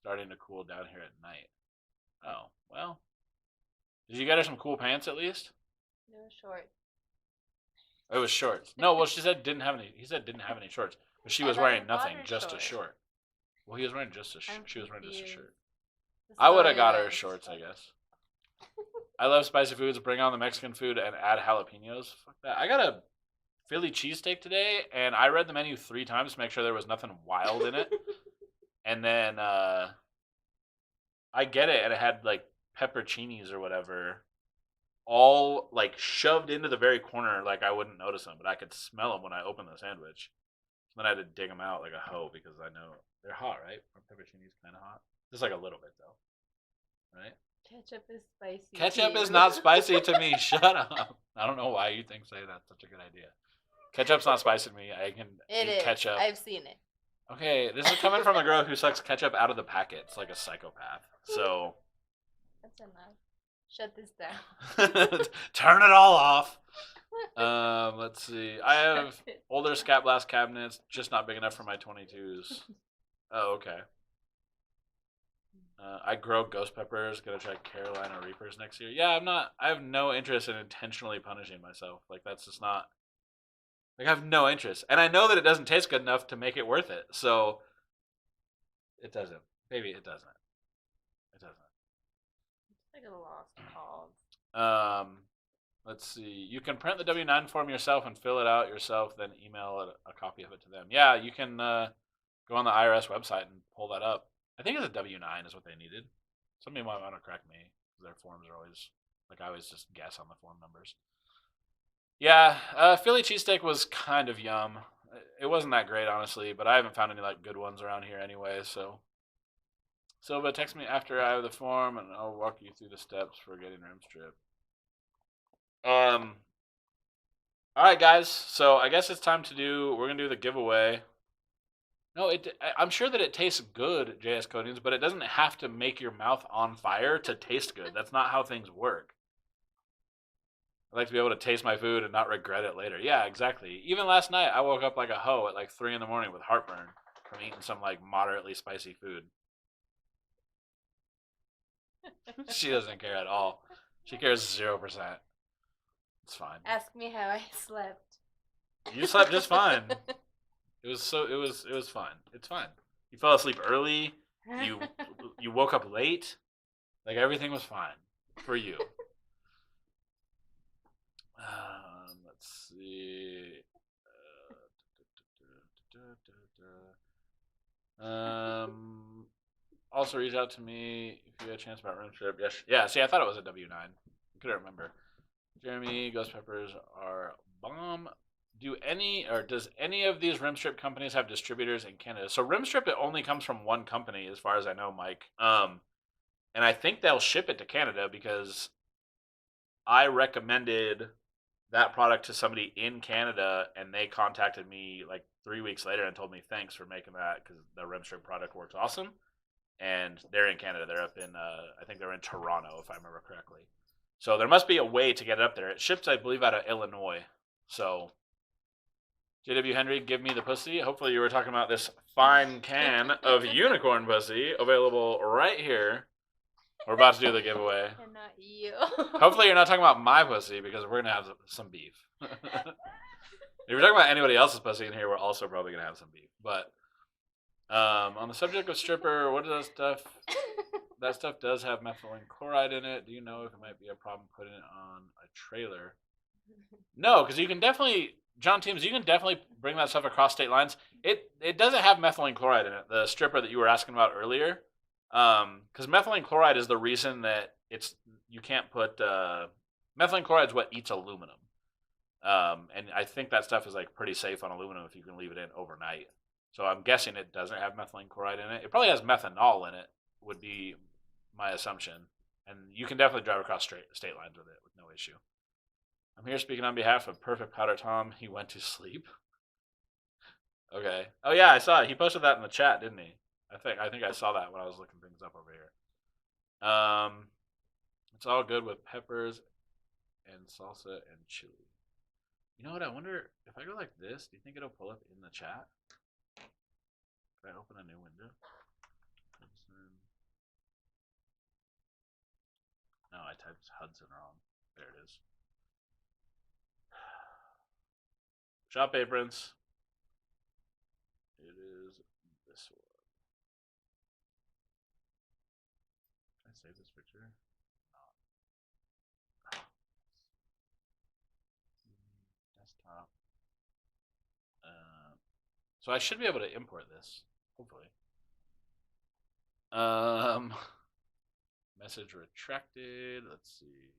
starting to cool down here at night. Oh, well. Did you get her some cool pants at least? No shorts. It was shorts. No, well, he said didn't have any shorts. But she was wearing nothing, just a short. Well, he was wearing just a shirt. She was wearing just a shirt. I would have got her shorts, I guess. I love spicy foods. Bring on the Mexican food and add jalapenos. Fuck that. I got a Philly cheesesteak today, and I read the menu 3 times to make sure there was nothing wild in it. And then I get it, and it had pepperoncinis or whatever, all shoved into the very corner. I wouldn't notice them, but I could smell them when I opened the sandwich. So then I had to dig them out like a hoe because I know they're hot, right? Pepperoncini's kind of hot, just a little bit though. right? Ketchup is spicy. Ketchup to is you. not spicy to me. Shut up. I don't know why you think that's such a good idea. Ketchup's not spicy to me. I can It eat is. ketchup. I've seen it. Okay, this is coming from a girl who sucks ketchup out of the packet. It's like a psychopath. So That's enough. Shut this down. turn it all off. Let's see. I have older scat blast cabinets, just not big enough for my 22s. Oh, okay. I grow ghost peppers. Gonna try Carolina Reapers next year. Yeah, I'm not. I have no interest in intentionally punishing myself. Like that's just not. Like I have no interest, and I know that it doesn't taste good enough to make it worth it. So it doesn't. Maybe it doesn't. It doesn't. It's like a lost cause. Let's see. You can print the W-9 form yourself and fill it out yourself, then email a copy of it to them. Yeah, you can go on the IRS website and pull that up. I think it's a W-9 is what they needed. Somebody might want to correct me. Their forms are always, like I always just guess on the form numbers. Yeah, Philly cheesesteak was kind of yum. It wasn't that great, honestly, but I haven't found any like good ones around here anyway, so. Silva, text me after I have the form, and I'll walk you through the steps for getting rim strip. All right, guys. So I guess it's time to do. We're gonna do the giveaway. No, I'm sure that it tastes good, JS Coatings, but it doesn't have to make your mouth on fire to taste good. That's not how things work. I like to be able to taste my food and not regret it later. Yeah, exactly. Even last night, I woke up like a hoe at like 3 a.m. with heartburn from eating some like moderately spicy food. She doesn't care at all. She cares 0%. It's fine. Ask me how I slept. You slept just fine. It was fine. It's fine. You fell asleep early. You woke up late. Like everything was fine for you. Let's see. Also reach out to me if you had a chance about rim strip. Yes. Yeah. See, I thought it was a W-9. I couldn't remember. Jeremy, ghost peppers are bomb. Does any of these rim strip companies have distributors in Canada? So rim strip, it only comes from one company, as far as I know, Mike. And I think they'll ship it to Canada because I recommended that product to somebody in Canada, and they contacted me like 3 weeks later and told me thanks for making that because the rim strip product works awesome. And they're in Canada. They're up in, I think they're in Toronto, if I remember correctly. So there must be a way to get it up there. It ships, I believe, out of Illinois. So, JW Henry, give me the pussy. Hopefully you were talking about this fine can of unicorn pussy available right here. We're about to do the giveaway. And not you. Hopefully you're not talking about my pussy because we're going to have some beef. If you're talking about anybody else's pussy in here, we're also probably going to have some beef. But on the subject of stripper, what is that stuff? That stuff does have methylene chloride in it. Do you know if it might be a problem putting it on a trailer? No, because you can definitely, John Teams, you can definitely bring that stuff across state lines. It doesn't have methylene chloride in it, the stripper that you were asking about earlier. Because methylene chloride is the reason that you can't put, methylene chloride is what eats aluminum. And I think that stuff is like pretty safe on aluminum if you can leave it in overnight. So I'm guessing it doesn't have methylene chloride in it. It probably has methanol in it, would be my assumption. And you can definitely drive across state lines with it with no issue. I'm here speaking on behalf of Perfect Powder Tom. He went to sleep. Okay. Oh yeah, I saw it. He posted that in the chat, didn't he? I think I saw that when I was looking things up over here. It's all good with peppers and salsa and chili. You know what? I wonder if I go like this, do you think it'll pull up in the chat? Can I open a new window? No, I typed Hudson wrong. There it is. Shop aprons. It is this one. Can I save this picture? No. Desktop. So I should be able to import this, hopefully. Message retracted. Let's see.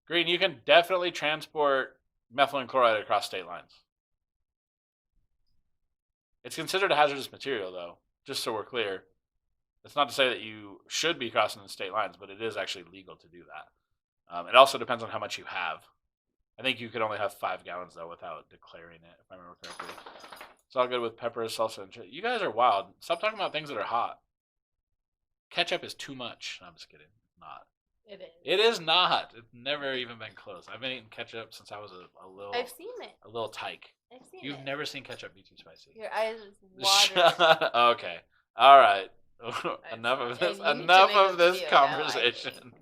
Green, you can definitely transport methylene chloride across state lines. It's considered a hazardous material, though, just so we're clear. That's not to say that you should be crossing the state lines, but it is actually legal to do that. It also depends on how much you have. I think you could only have 5 gallons, though, without declaring it, if I remember correctly. It's all good with pepper, salsa, and chili. You guys are wild. Stop talking about things that are hot. Ketchup is too much. No, I'm just kidding. Not. It is. It is not. It's never even been close. I've been eating ketchup since I was a little. I've seen it. A little tyke. I've seen You've it. never seen ketchup be too spicy. Your eyes just water. Okay. All right. Enough of this. Enough of this conversation.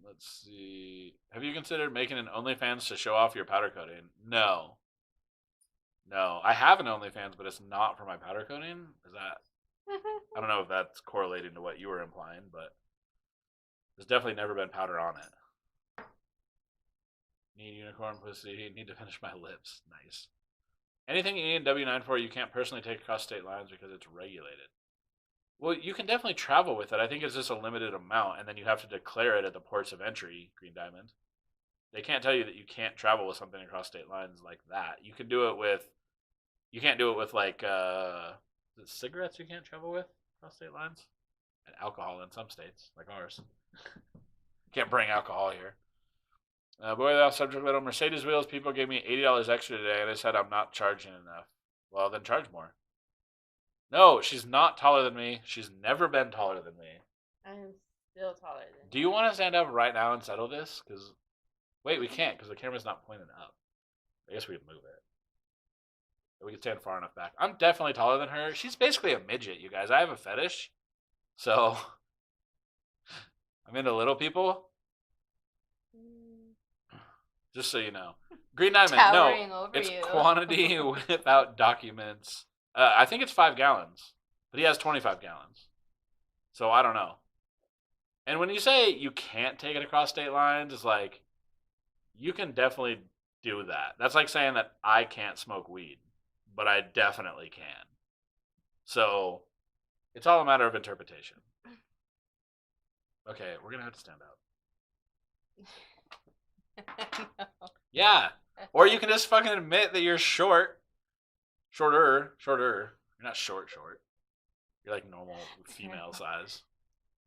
Let's see. Have you considered making an OnlyFans to show off your powder coating? No. No, I have an OnlyFans, but it's not for my powder coating. Is that? I don't know if that's correlating to what you were implying, but there's definitely never been powder on it. Need unicorn pussy. Need to finish my lips. Nice. Anything you need W9 for, you can't personally take across state lines because it's regulated. Well, you can definitely travel with it. I think it's just a limited amount, and then you have to declare it at the ports of entry, Green Diamond. They can't tell you that you can't travel with something across state lines like that. You can do it with, you can't do it with like, is it cigarettes you can't travel with across state lines? And alcohol in some states, like ours. Can't bring alcohol here. Boy, off subject little Mercedes wheels. People gave me $80 extra today, and they said I'm not charging enough. Well, then charge more. No, she's not taller than me. She's never been taller than me. I'm still taller than you. Do you want to stand up right now and settle this? Because wait, we can't because the camera's not pointing up. I guess we could move it. We can stand far enough back. I'm definitely taller than her. She's basically a midget, you guys. I have a fetish. So I'm into little people. Just so you know. Green Diamond, Towering no. over It's you. quantity without documents. I think it's 5 gallons. But he has 25 gallons. So I don't know. And when you say you can't take it across state lines, it's like, you can definitely do that. That's like saying that I can't smoke weed. But I definitely can. So it's all a matter of interpretation. Okay, we're going to have to stand up. No. Yeah. Or you can just fucking admit that you're short. Shorter. You're not short. You're like normal female size.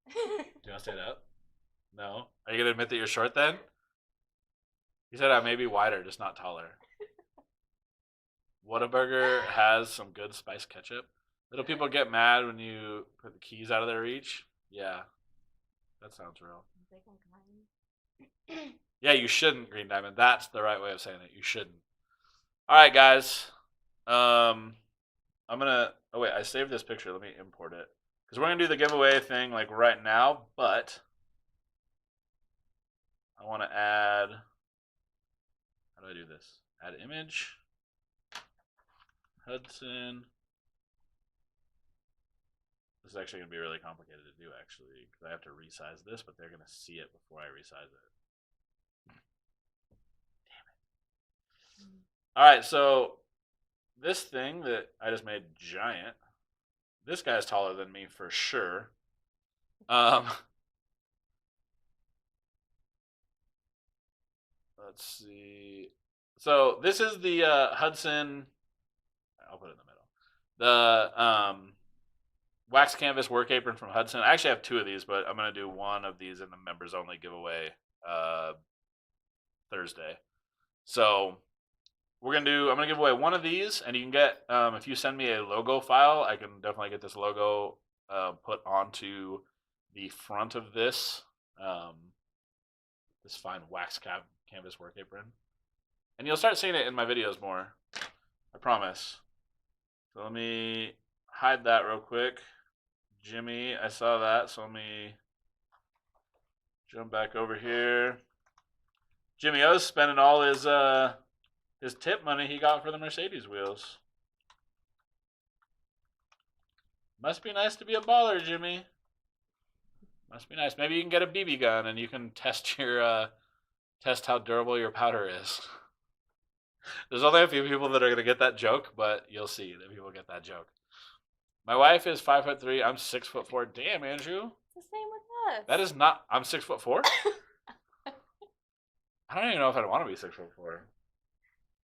Do you want to stand up? No? Are you going to admit that you're short then? He said I may be wider, just not taller. Whataburger has some good spiced ketchup. Little people get mad when you put the keys out of their reach. Yeah. That sounds real. Yeah, you shouldn't, Green Diamond. That's the right way of saying it. You shouldn't. All right, guys. I'm gonna. Oh wait, I saved this picture. Let me import it because we're gonna do the giveaway thing like right now. But I want to add. How do I do this? Add image. Hudson. This is actually gonna be really complicated to do actually because I have to resize this, but they're gonna see it before I resize it. All right, so this thing that I just made giant, this guy's taller than me for sure. Let's see. So this is the Hudson. I'll put it in the middle. The Waxed Canvas Work Apron from Hudson. I actually have 2 of these, but I'm gonna do one of these in the members only giveaway Thursday. So I'm gonna give away one of these, and you can get if you send me a logo file, I can definitely get this logo put onto the front of this this fine Waxed Canvas Work Apron, and you'll start seeing it in my videos more. I promise. So let me hide that real quick. Jimmy, I saw that, so let me jump back over here. Jimmy O's spending all his tip money he got for the Mercedes wheels. Must be nice to be a baller, Jimmy. Must be nice. Maybe you can get a BB gun and you can test your test how durable your powder is. There's only a few people that are gonna get that joke, but you'll see that people get that joke. My wife is 5'3". I'm 6'4". Damn, Andrew. It's the same with us. That is not. I'm 6'4". I don't even know if I'd want to be 6'4".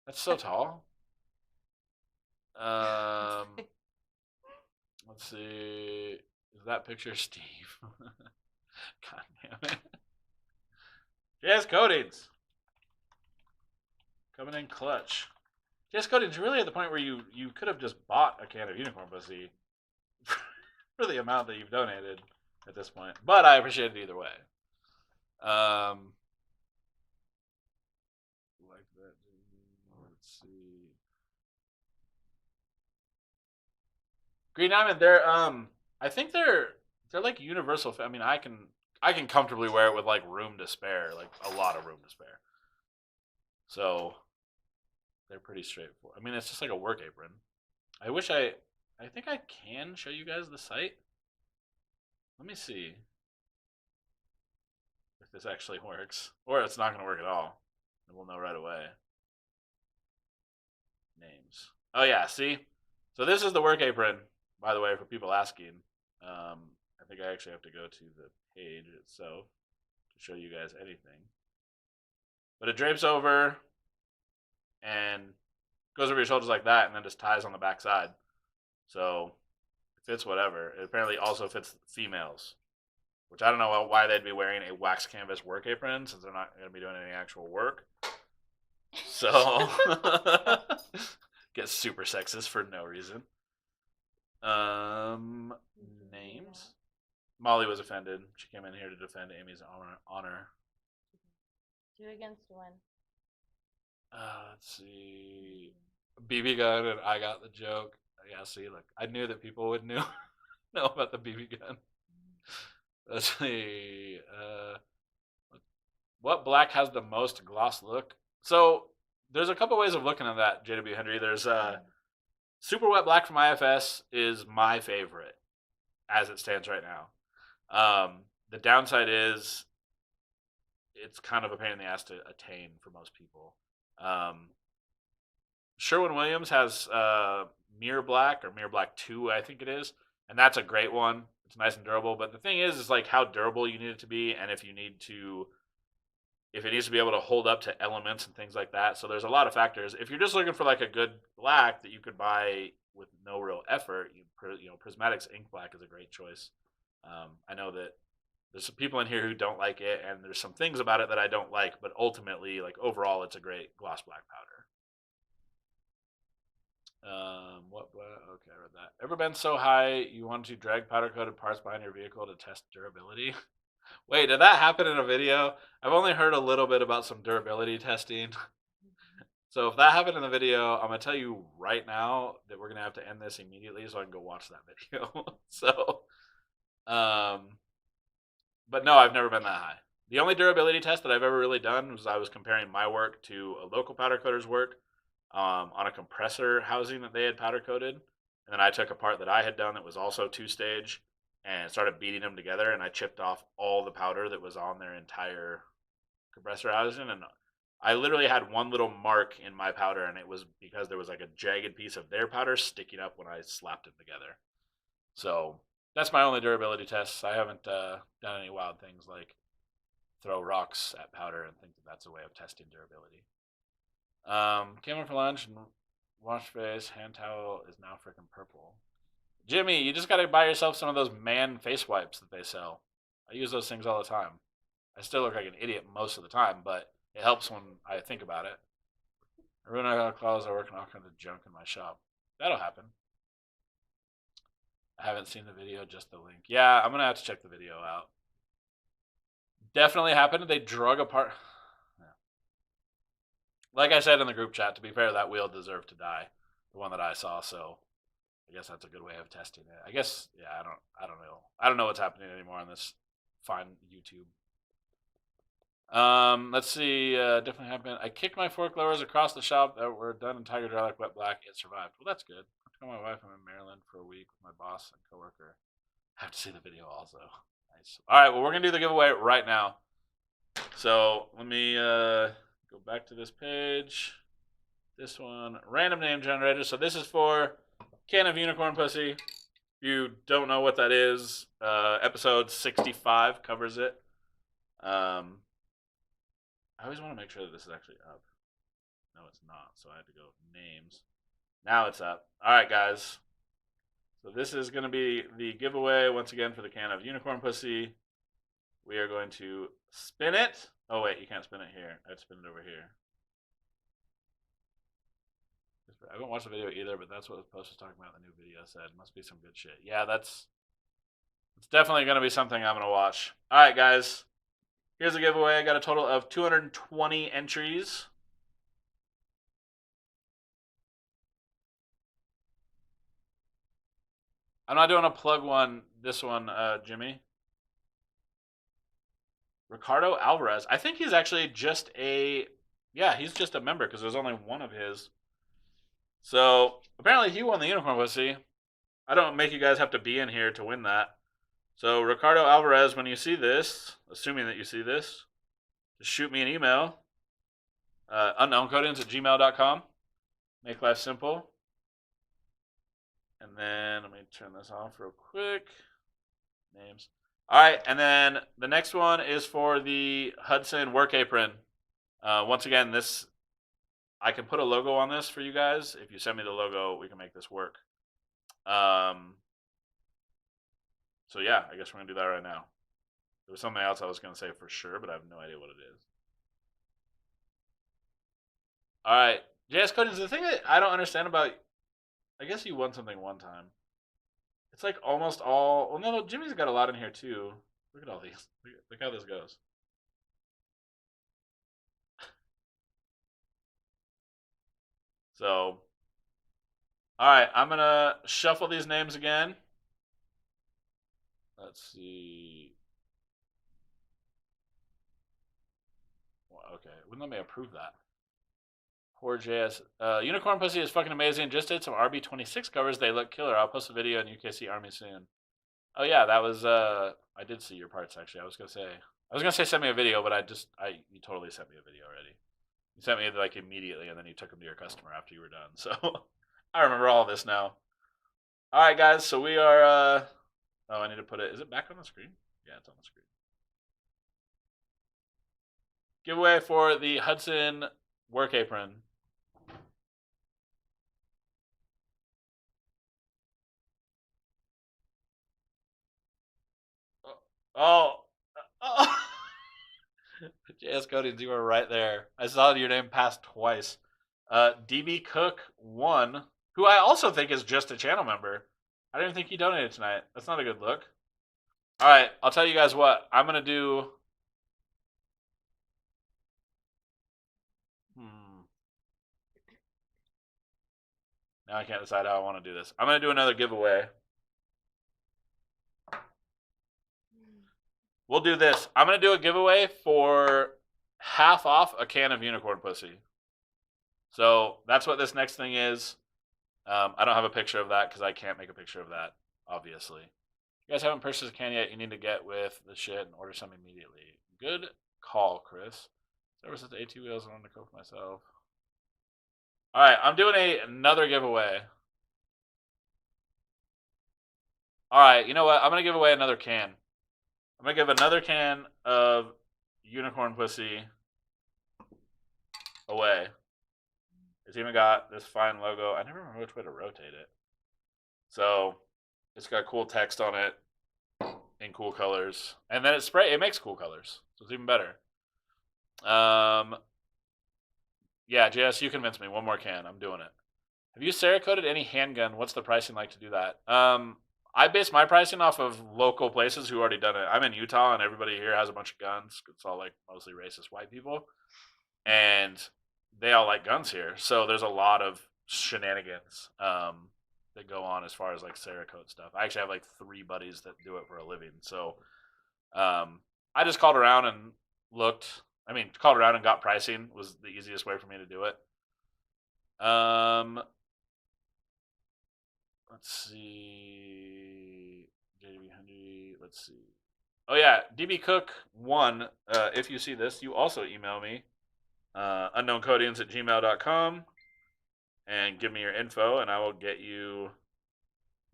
That's so tall. Let's see. Is that picture Steve? God damn it. JS Coatings. Coming in clutch. JS Coatings really at the point where you could have just bought a can of Unicorn Pussy for the amount that you've donated at this point. But I appreciate it either way. Like that. Let's see. Green Diamond, they're I think they're like universal. I mean, I can comfortably wear it with like room to spare, like a lot of room to spare. So they're pretty straightforward. I mean, it's just like a work apron. I think I can show you guys the site. Let me see if this actually works, or it's not going to work at all, and we'll know right away. Names. Oh yeah, see. So this is the work apron, by the way, for people asking. I think I actually have to go to the page itself to show you guys anything. But it drapes over and goes over your shoulders like that, and then just ties on the back side. So it fits whatever. It apparently also fits females, which I don't know why they'd be wearing a waxed canvas work apron since they're not going to be doing any actual work. So get super sexist for no reason. Names. Molly was offended. She came in here to defend Amy's honor. 2 against 1. Let's see. BB gun, and I got the joke. Yeah, see, look, I knew that people would know about the BB gun. Let's see. What black has the most gloss look? So there's a couple ways of looking at that, JW Henry. There's super wet black from IFS is my favorite as it stands right now. The downside is it's kind of a pain in the ass to attain for most people. Sherwin-Williams has Mirror Black or Mirror Black 2, I think it is, and that's a great one. It's nice and durable, but the thing is like how durable you need it to be, and if it needs to be able to hold up to elements and things like that. So there's a lot of factors. If you're just looking for like a good black that you could buy with no real effort, Prismatics Ink Black is a great choice. I know that there's some people in here who don't like it, and there's some things about it that I don't like, but ultimately, like overall, it's a great gloss black powder. What black? Okay, I read that. Ever been so high you wanted to drag powder coated parts behind your vehicle to test durability? Wait, did that happen in a video? I've only heard a little bit about some durability testing. So if that happened in the video, I'm going to tell you right now that we're going to have to end this immediately so I can go watch that video. So, but no, I've never been that high. The only durability test that I've ever really done was I was comparing my work to a local powder coater's work on a compressor housing that they had powder coated. And then I took a part that I had done that was also 2-stage and started beating them together, and I chipped off all the powder that was on their entire compressor housing, and I literally had one little mark in my powder, and it was because there was like a jagged piece of their powder sticking up when I slapped them together. So that's my only durability tests. I haven't done any wild things like throw rocks at powder and think that that's a way of testing durability. Came in for lunch and wash face. Hand towel is now freaking purple. Jimmy, you just got to buy yourself some of those man face wipes that they sell. I use those things all the time. I still look like an idiot most of the time, but it helps when I think about it. Everyone I got clothes, I work on all kinds of junk in my shop. That'll happen. I haven't seen the video, just the link. Yeah, I'm going to have to check the video out. Definitely happened. They drug apart. Yeah. Like I said in the group chat, to be fair, that wheel deserved to die. The one that I saw, so I guess that's a good way of testing it. I guess, yeah, I don't know. I don't know what's happening anymore on this fine YouTube. Let's see. Definitely happened. I kicked my fork lowers across the shop that were done in Tiger Hydraulic wet black. It survived. Well, that's good. I told my wife I'm in Maryland for a week with my boss and coworker. I have to see the video also. Nice. All right. Well, we're gonna do the giveaway right now. So let me go back to this page. This one, random name generator. So this is for can of unicorn pussy. If you don't know what that is, episode 65 covers it. I always want to make sure that this is actually up. No, it's not. So I had to go names. Now it's up. All right, guys. So this is going to be the giveaway once again for the can of Unicorn Pussy. We are going to spin it. Oh wait, you can't spin it here. I'd spin it over here. I haven't watched the video either, but that's what the post was talking about in the new video said. Must be some good shit. Yeah, it's definitely going to be something I'm going to watch. All right, guys. Here's a giveaway. I got a total of 220 entries. I'm not doing a plug one, this one, Jimmy. Ricardo Alvarez. I think he's actually just he's just a member because there's only one of his. So apparently he won the Unicorn Pussy. I don't make you guys have to be in here to win that. So Ricardo Alvarez, when you see this, assuming that you see this, just shoot me an email. unknowncodings@gmail.com. Make life simple. And then let me turn this off real quick. Names. All right, and then the next one is for the Hudson Work Apron. Once again, this I can put a logo on this for you guys. If you send me the logo, we can make this work. So yeah, I guess we're gonna do that right now. There was something else I was gonna say for sure, but I have no idea what it is. All right, JS Codings. The thing that I don't understand about, I guess you won something one time. It's like almost all. Well, no, Jimmy's got a lot in here too. Look at all these. Look how this goes. So, all right, I'm gonna shuffle these names again. Let's see. Well, okay, wouldn't let me approve that. Poor JS. Unicorn Pussy is fucking amazing. Just did some RB26 covers. They look killer. I'll post a video on UKC Army soon. Oh yeah, that was I did see your parts actually. I was gonna say send me a video, but you totally sent me a video already. You sent me like immediately, and then you took them to your customer after you were done. So I remember all this now. All right, guys. So we are. Oh, I need to put it. Is it back on the screen? Yeah, it's on the screen. Giveaway for the Hudson Work Apron. Oh. JS Codings, you were right there. I saw your name pass twice. DB Cook 1, who I also think is just a channel member. I didn't think he donated tonight. That's not a good look. All right, I'll tell you guys what. I'm going to do... Now I can't decide how I want to do this. I'm going to do another giveaway. We'll do this. I'm going to do a giveaway for half off a can of Unicorn Pussy. So that's what this next thing is. I don't have a picture of that because I can't make a picture of that, obviously. If you guys haven't purchased a can yet, you need to get with the shit and order some immediately. Good call, Chris. Service at the AT wheels. I want to cook myself. All right, I'm doing another giveaway. All right, you know what? I'm going to give away another can. I'm going to give another can of Unicorn Pussy away. It's even got this fine logo. I never remember which way to rotate it. So it's got cool text on it in cool colors. And then it makes cool colors. So it's even better. Yeah, JS, you convinced me. One more can. I'm doing it. Have you Cerakoted any handgun? What's the pricing like to do that? I base my pricing off of local places who already done it. I'm in Utah, and everybody here has a bunch of guns. It's all like mostly racist white people. And they all like guns here. So there's a lot of shenanigans that go on as far as like Cerakote stuff. I actually have like 3 buddies that do it for a living. So I just called around and looked. Called around and got pricing was the easiest way for me to do it. Let's see. JDB Henry. Let's see. Oh yeah, DB Cook 1. If you see this, you also email me. unknowncodings@gmail.com and give me your info, and I will get you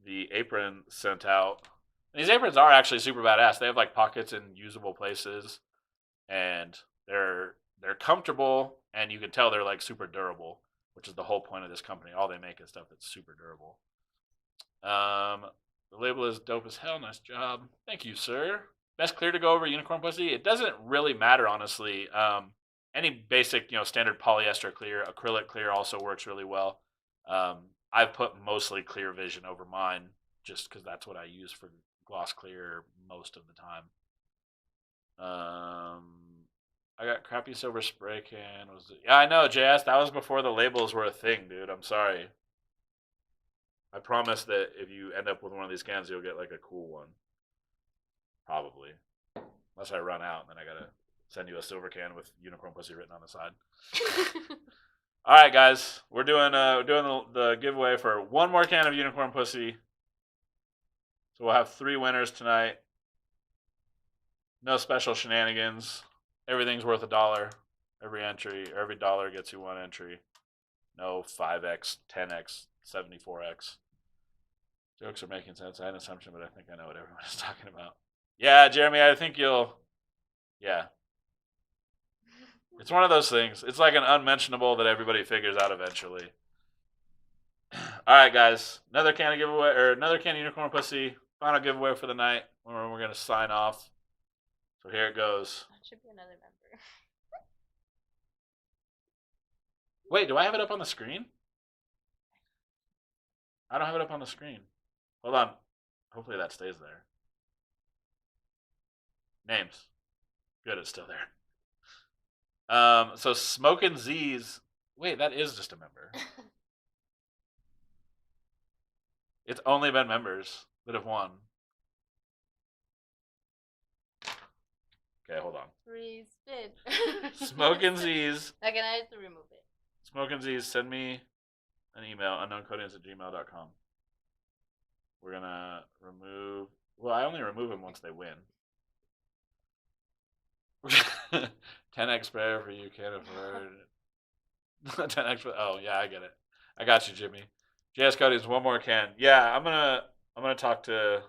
the apron sent out. And these aprons are actually super badass. They have like pockets in usable places, and they're comfortable, and you can tell they're like super durable, which is the whole point of this company. All they make is stuff that's super durable. The label is dope as hell. Nice job. Thank you, sir. Best clear to go over unicorn pussy? It doesn't really matter, honestly. Any basic, standard polyester clear, acrylic clear also works really well. I've put mostly clear vision over mine just because that's what I use for gloss clear most of the time. I got crappy silver spray can. Yeah, I know, JS. That was before the labels were a thing, dude. I'm sorry. I promise that if you end up with one of these cans, you'll get like a cool one. Probably. Unless I run out, and then I gotta send you a silver can with unicorn pussy written on the side. All right, guys. We're doing the giveaway for one more can of unicorn pussy. So we'll have 3 winners tonight. No special shenanigans. Everything's worth $1. Every entry, or every dollar gets you 1 entry. No 5x, 10x, 74x. Jokes are making sense. I had an assumption, but I think I know what everyone is talking about. Yeah, Jeremy, I think you'll... Yeah. It's one of those things. It's like an unmentionable that everybody figures out eventually. All right, guys. Another can of giveaway, or another can of unicorn pussy. Final giveaway for the night. We're going to sign off. So here it goes. That should be another member. Wait, do I have it up on the screen? I don't have it up on the screen. Hold on. Hopefully that stays there. Names. Good, it's still there. So Smokin' Z's. Wait, that is just a member. It's only been members that have won. Okay, hold on. Free spin. Smokin' Z's. Okay, I have to remove it. Smokin' Z's, send me an email, unknowncodings@gmail.com. We're going to remove... Well, I only remove them once they win. 10x spray for you, can't afford. 10x... Oh, yeah, I get it. I got you, Jimmy. JS Coatings, one more can. Yeah, I'm gonna talk to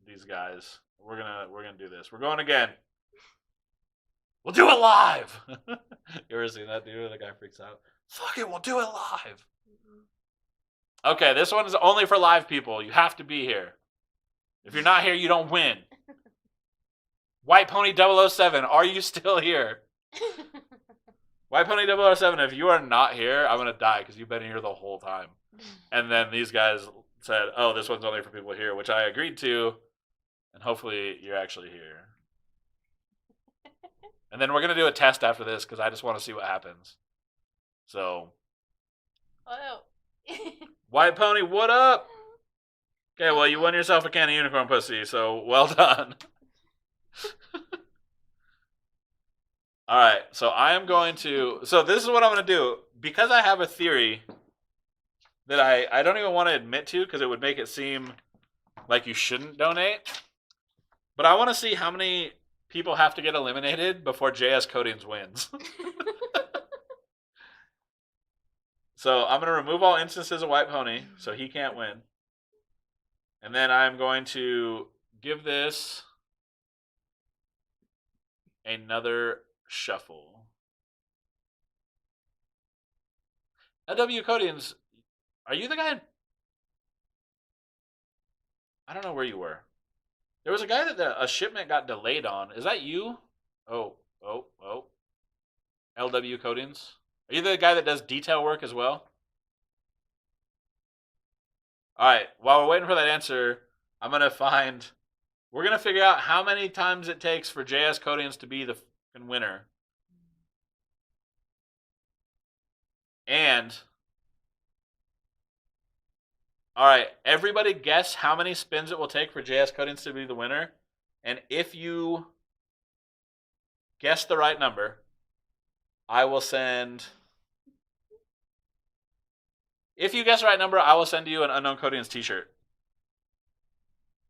these guys. We're gonna do this. We're going again. We'll do it live. You ever seen that dude where the guy freaks out? Fuck it, we'll do it live. Okay, this one is only for live people. You have to be here. If you're not here, you don't win. White Pony 007, are you still here? White Pony 007, if you are not here, I'm going to die because you've been here the whole time. And then these guys said, oh, this one's only for people here, which I agreed to. And hopefully you're actually here. And then we're going to do a test after this because I just want to see what happens. So. Oh. White Pony, what up? Okay, well, you won yourself a can of unicorn pussy, so well done. All right, so I am going to... So this is what I'm going to do. Because I have a theory that I don't even want to admit to because it would make it seem like you shouldn't donate. But I want to see how many people have to get eliminated before JS Coatings wins. So I'm going to remove all instances of White Pony so he can't win. And then I'm going to give this another shuffle. LW Coatings, are you the guy? I don't know where you were. There was a guy that a shipment got delayed on. Is that you? Oh. LW Coatings. Are you the guy that does detail work as well? All right. While we're waiting for that answer, I'm going to find... We're going to figure out how many times it takes for JS Coatings to be the fucking winner. And... All right. Everybody guess how many spins it will take for JS Coatings to be the winner. And if you guess the right number, I will send... If you guess the right number, I will send you an Unknown Coatings t-shirt.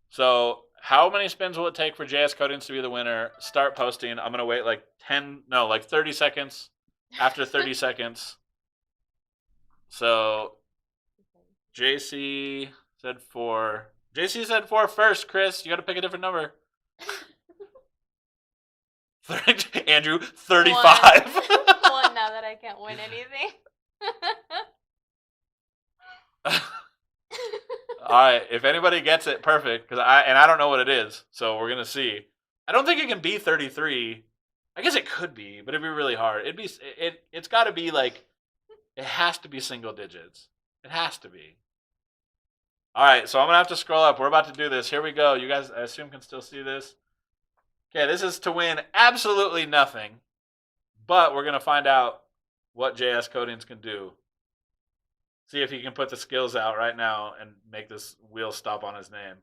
So, how many spins will it take for JS Coatings to be the winner? Start posting. I'm going to wait like 30 seconds. After 30 seconds. So, JC said 4. JC said 4 first, Chris. You got to pick a different number. Andrew, 35. One, now that I can't win anything. All right, if anybody gets it, perfect. I don't know what it is, so we're gonna see. I don't think it can be 33. I guess it could be, but it'd be really hard. It's got to be like it has to be single digits. It has to be. All right, so I'm gonna have to scroll up. We're about to do this. Here we go. You guys, I assume, can still see this. Okay, this is to win absolutely nothing, but we're gonna find out what JS Coatings can do. See if he can put the skills out right now and make this wheel stop on his name.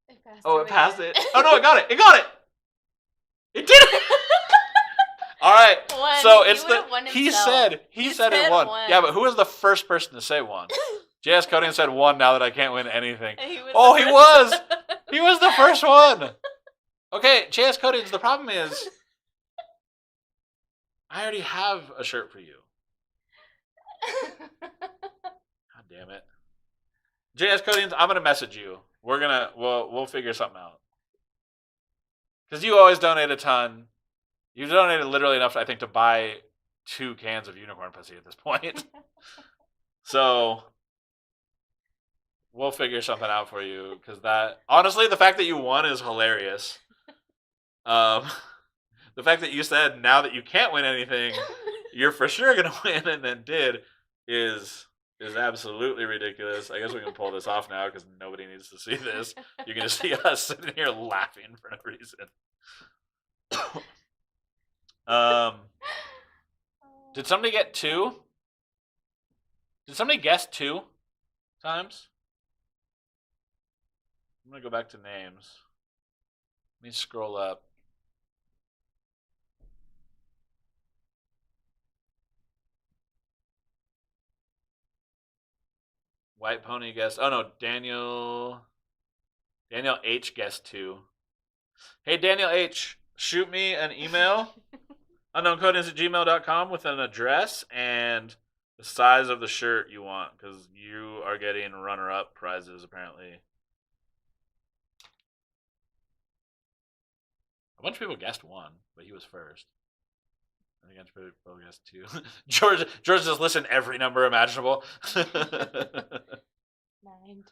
It passed it. Oh no, it got it. It got it. It did it. All right. So it's he said it won. Yeah, but who was the first person to say one? JS Coding said one. Now that I can't win anything. He was. He was the first one. Okay, JS Codings. The problem is, I already have a shirt for you. God damn it. JS Coatings, I'm gonna message you. We'll figure something out. Because you always donate a ton. You've donated literally enough, I think, to buy 2 cans of unicorn pussy at this point. So we'll figure something out for you. Because honestly, the fact that you won is hilarious. The fact that you said now that you can't win anything, you're for sure gonna win, and then did is absolutely ridiculous. I guess we can pull this off now because nobody needs to see this. You're gonna see us sitting here laughing for no reason. Did somebody get 2? Did somebody guess 2 times? I'm gonna go back to names. Let me scroll up. White Pony guessed. Oh no, Daniel H guessed 2. Hey Daniel H, shoot me an email, unknowncoatings@gmail.com with an address and the size of the shirt you want, because you are getting runner-up prizes apparently. A bunch of people guessed 1, but he was first. I think people guessed 2. George just listened every number imaginable. 9.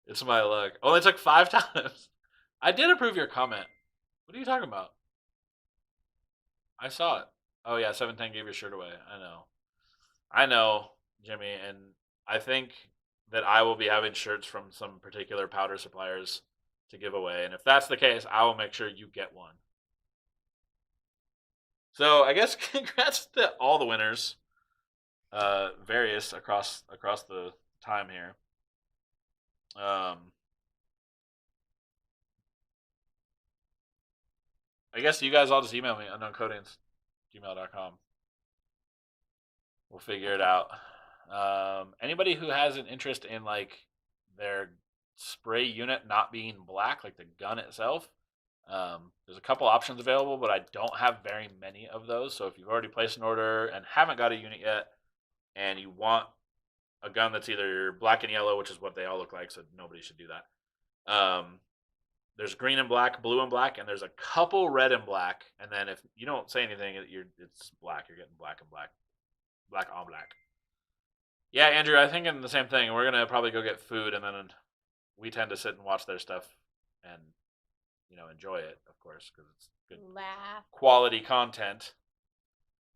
It's my luck. Only took 5 times. I did approve your comment. What are you talking about? I saw it. Oh yeah, 710 gave your shirt away. I know, Jimmy, and I think that I will be having shirts from some particular powder suppliers to give away, and if that's the case, I will make sure you get one. So I guess congrats to all the winners, various across the time here. I guess you guys all just email me, unknowncoatings@gmail.com. We'll figure it out. Anybody who has an interest in like their spray unit not being black, like the gun itself, there's a couple options available, but I don't have very many of those. So if you've already placed an order and haven't got a unit yet, and you want a gun that's either black and yellow, which is what they all look like, so nobody should do that. There's green and black, blue and black, and there's a couple red and black. And then if you don't say anything, it's black. You're getting black and black, black on black. Yeah, Andrew, I think in the same thing. We're gonna probably go get food, and then we tend to sit and watch their stuff and enjoy it, of course, because it's good quality content.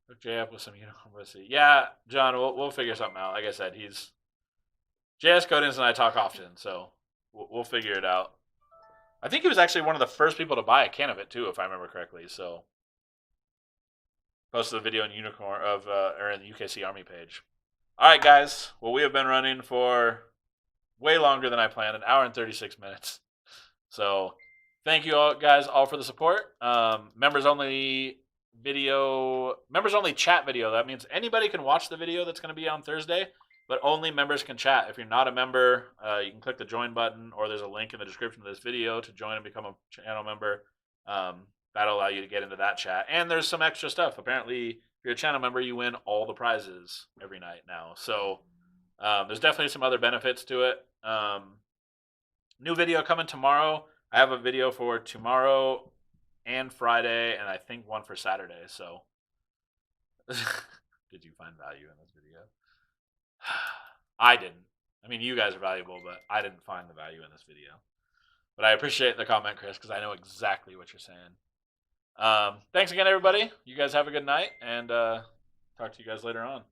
Hook Jay up with some pussy. Yeah, John, we'll figure something out. Like I said, JS Codings and I talk often, so we'll figure it out. I think he was actually one of the first people to buy a can of it too, if I remember correctly. So posted a video in Unicorn or in the UKC Army page. All right, guys. Well, we have been running for way longer than I planned, 1 hour and 36 minutes. So thank you all guys all for the support. Members only chat video. That means anybody can watch the video that's going to be on Thursday, but only members can chat. If you're not a member, you can click the join button, or there's a link in the description of this video to join and become a channel member. That'll allow you to get into that chat. And there's some extra stuff. Apparently, if you're a channel member, you win all the prizes every night now. So there's definitely some other benefits to it. New video coming tomorrow. I have a video for tomorrow and Friday, and I think one for Saturday. So Did you find value in this video? I didn't. I mean, you guys are valuable, but I didn't find the value in this video. But I appreciate the comment, Chris, because I know exactly what you're saying. Thanks again, everybody. You guys have a good night, and talk to you guys later on.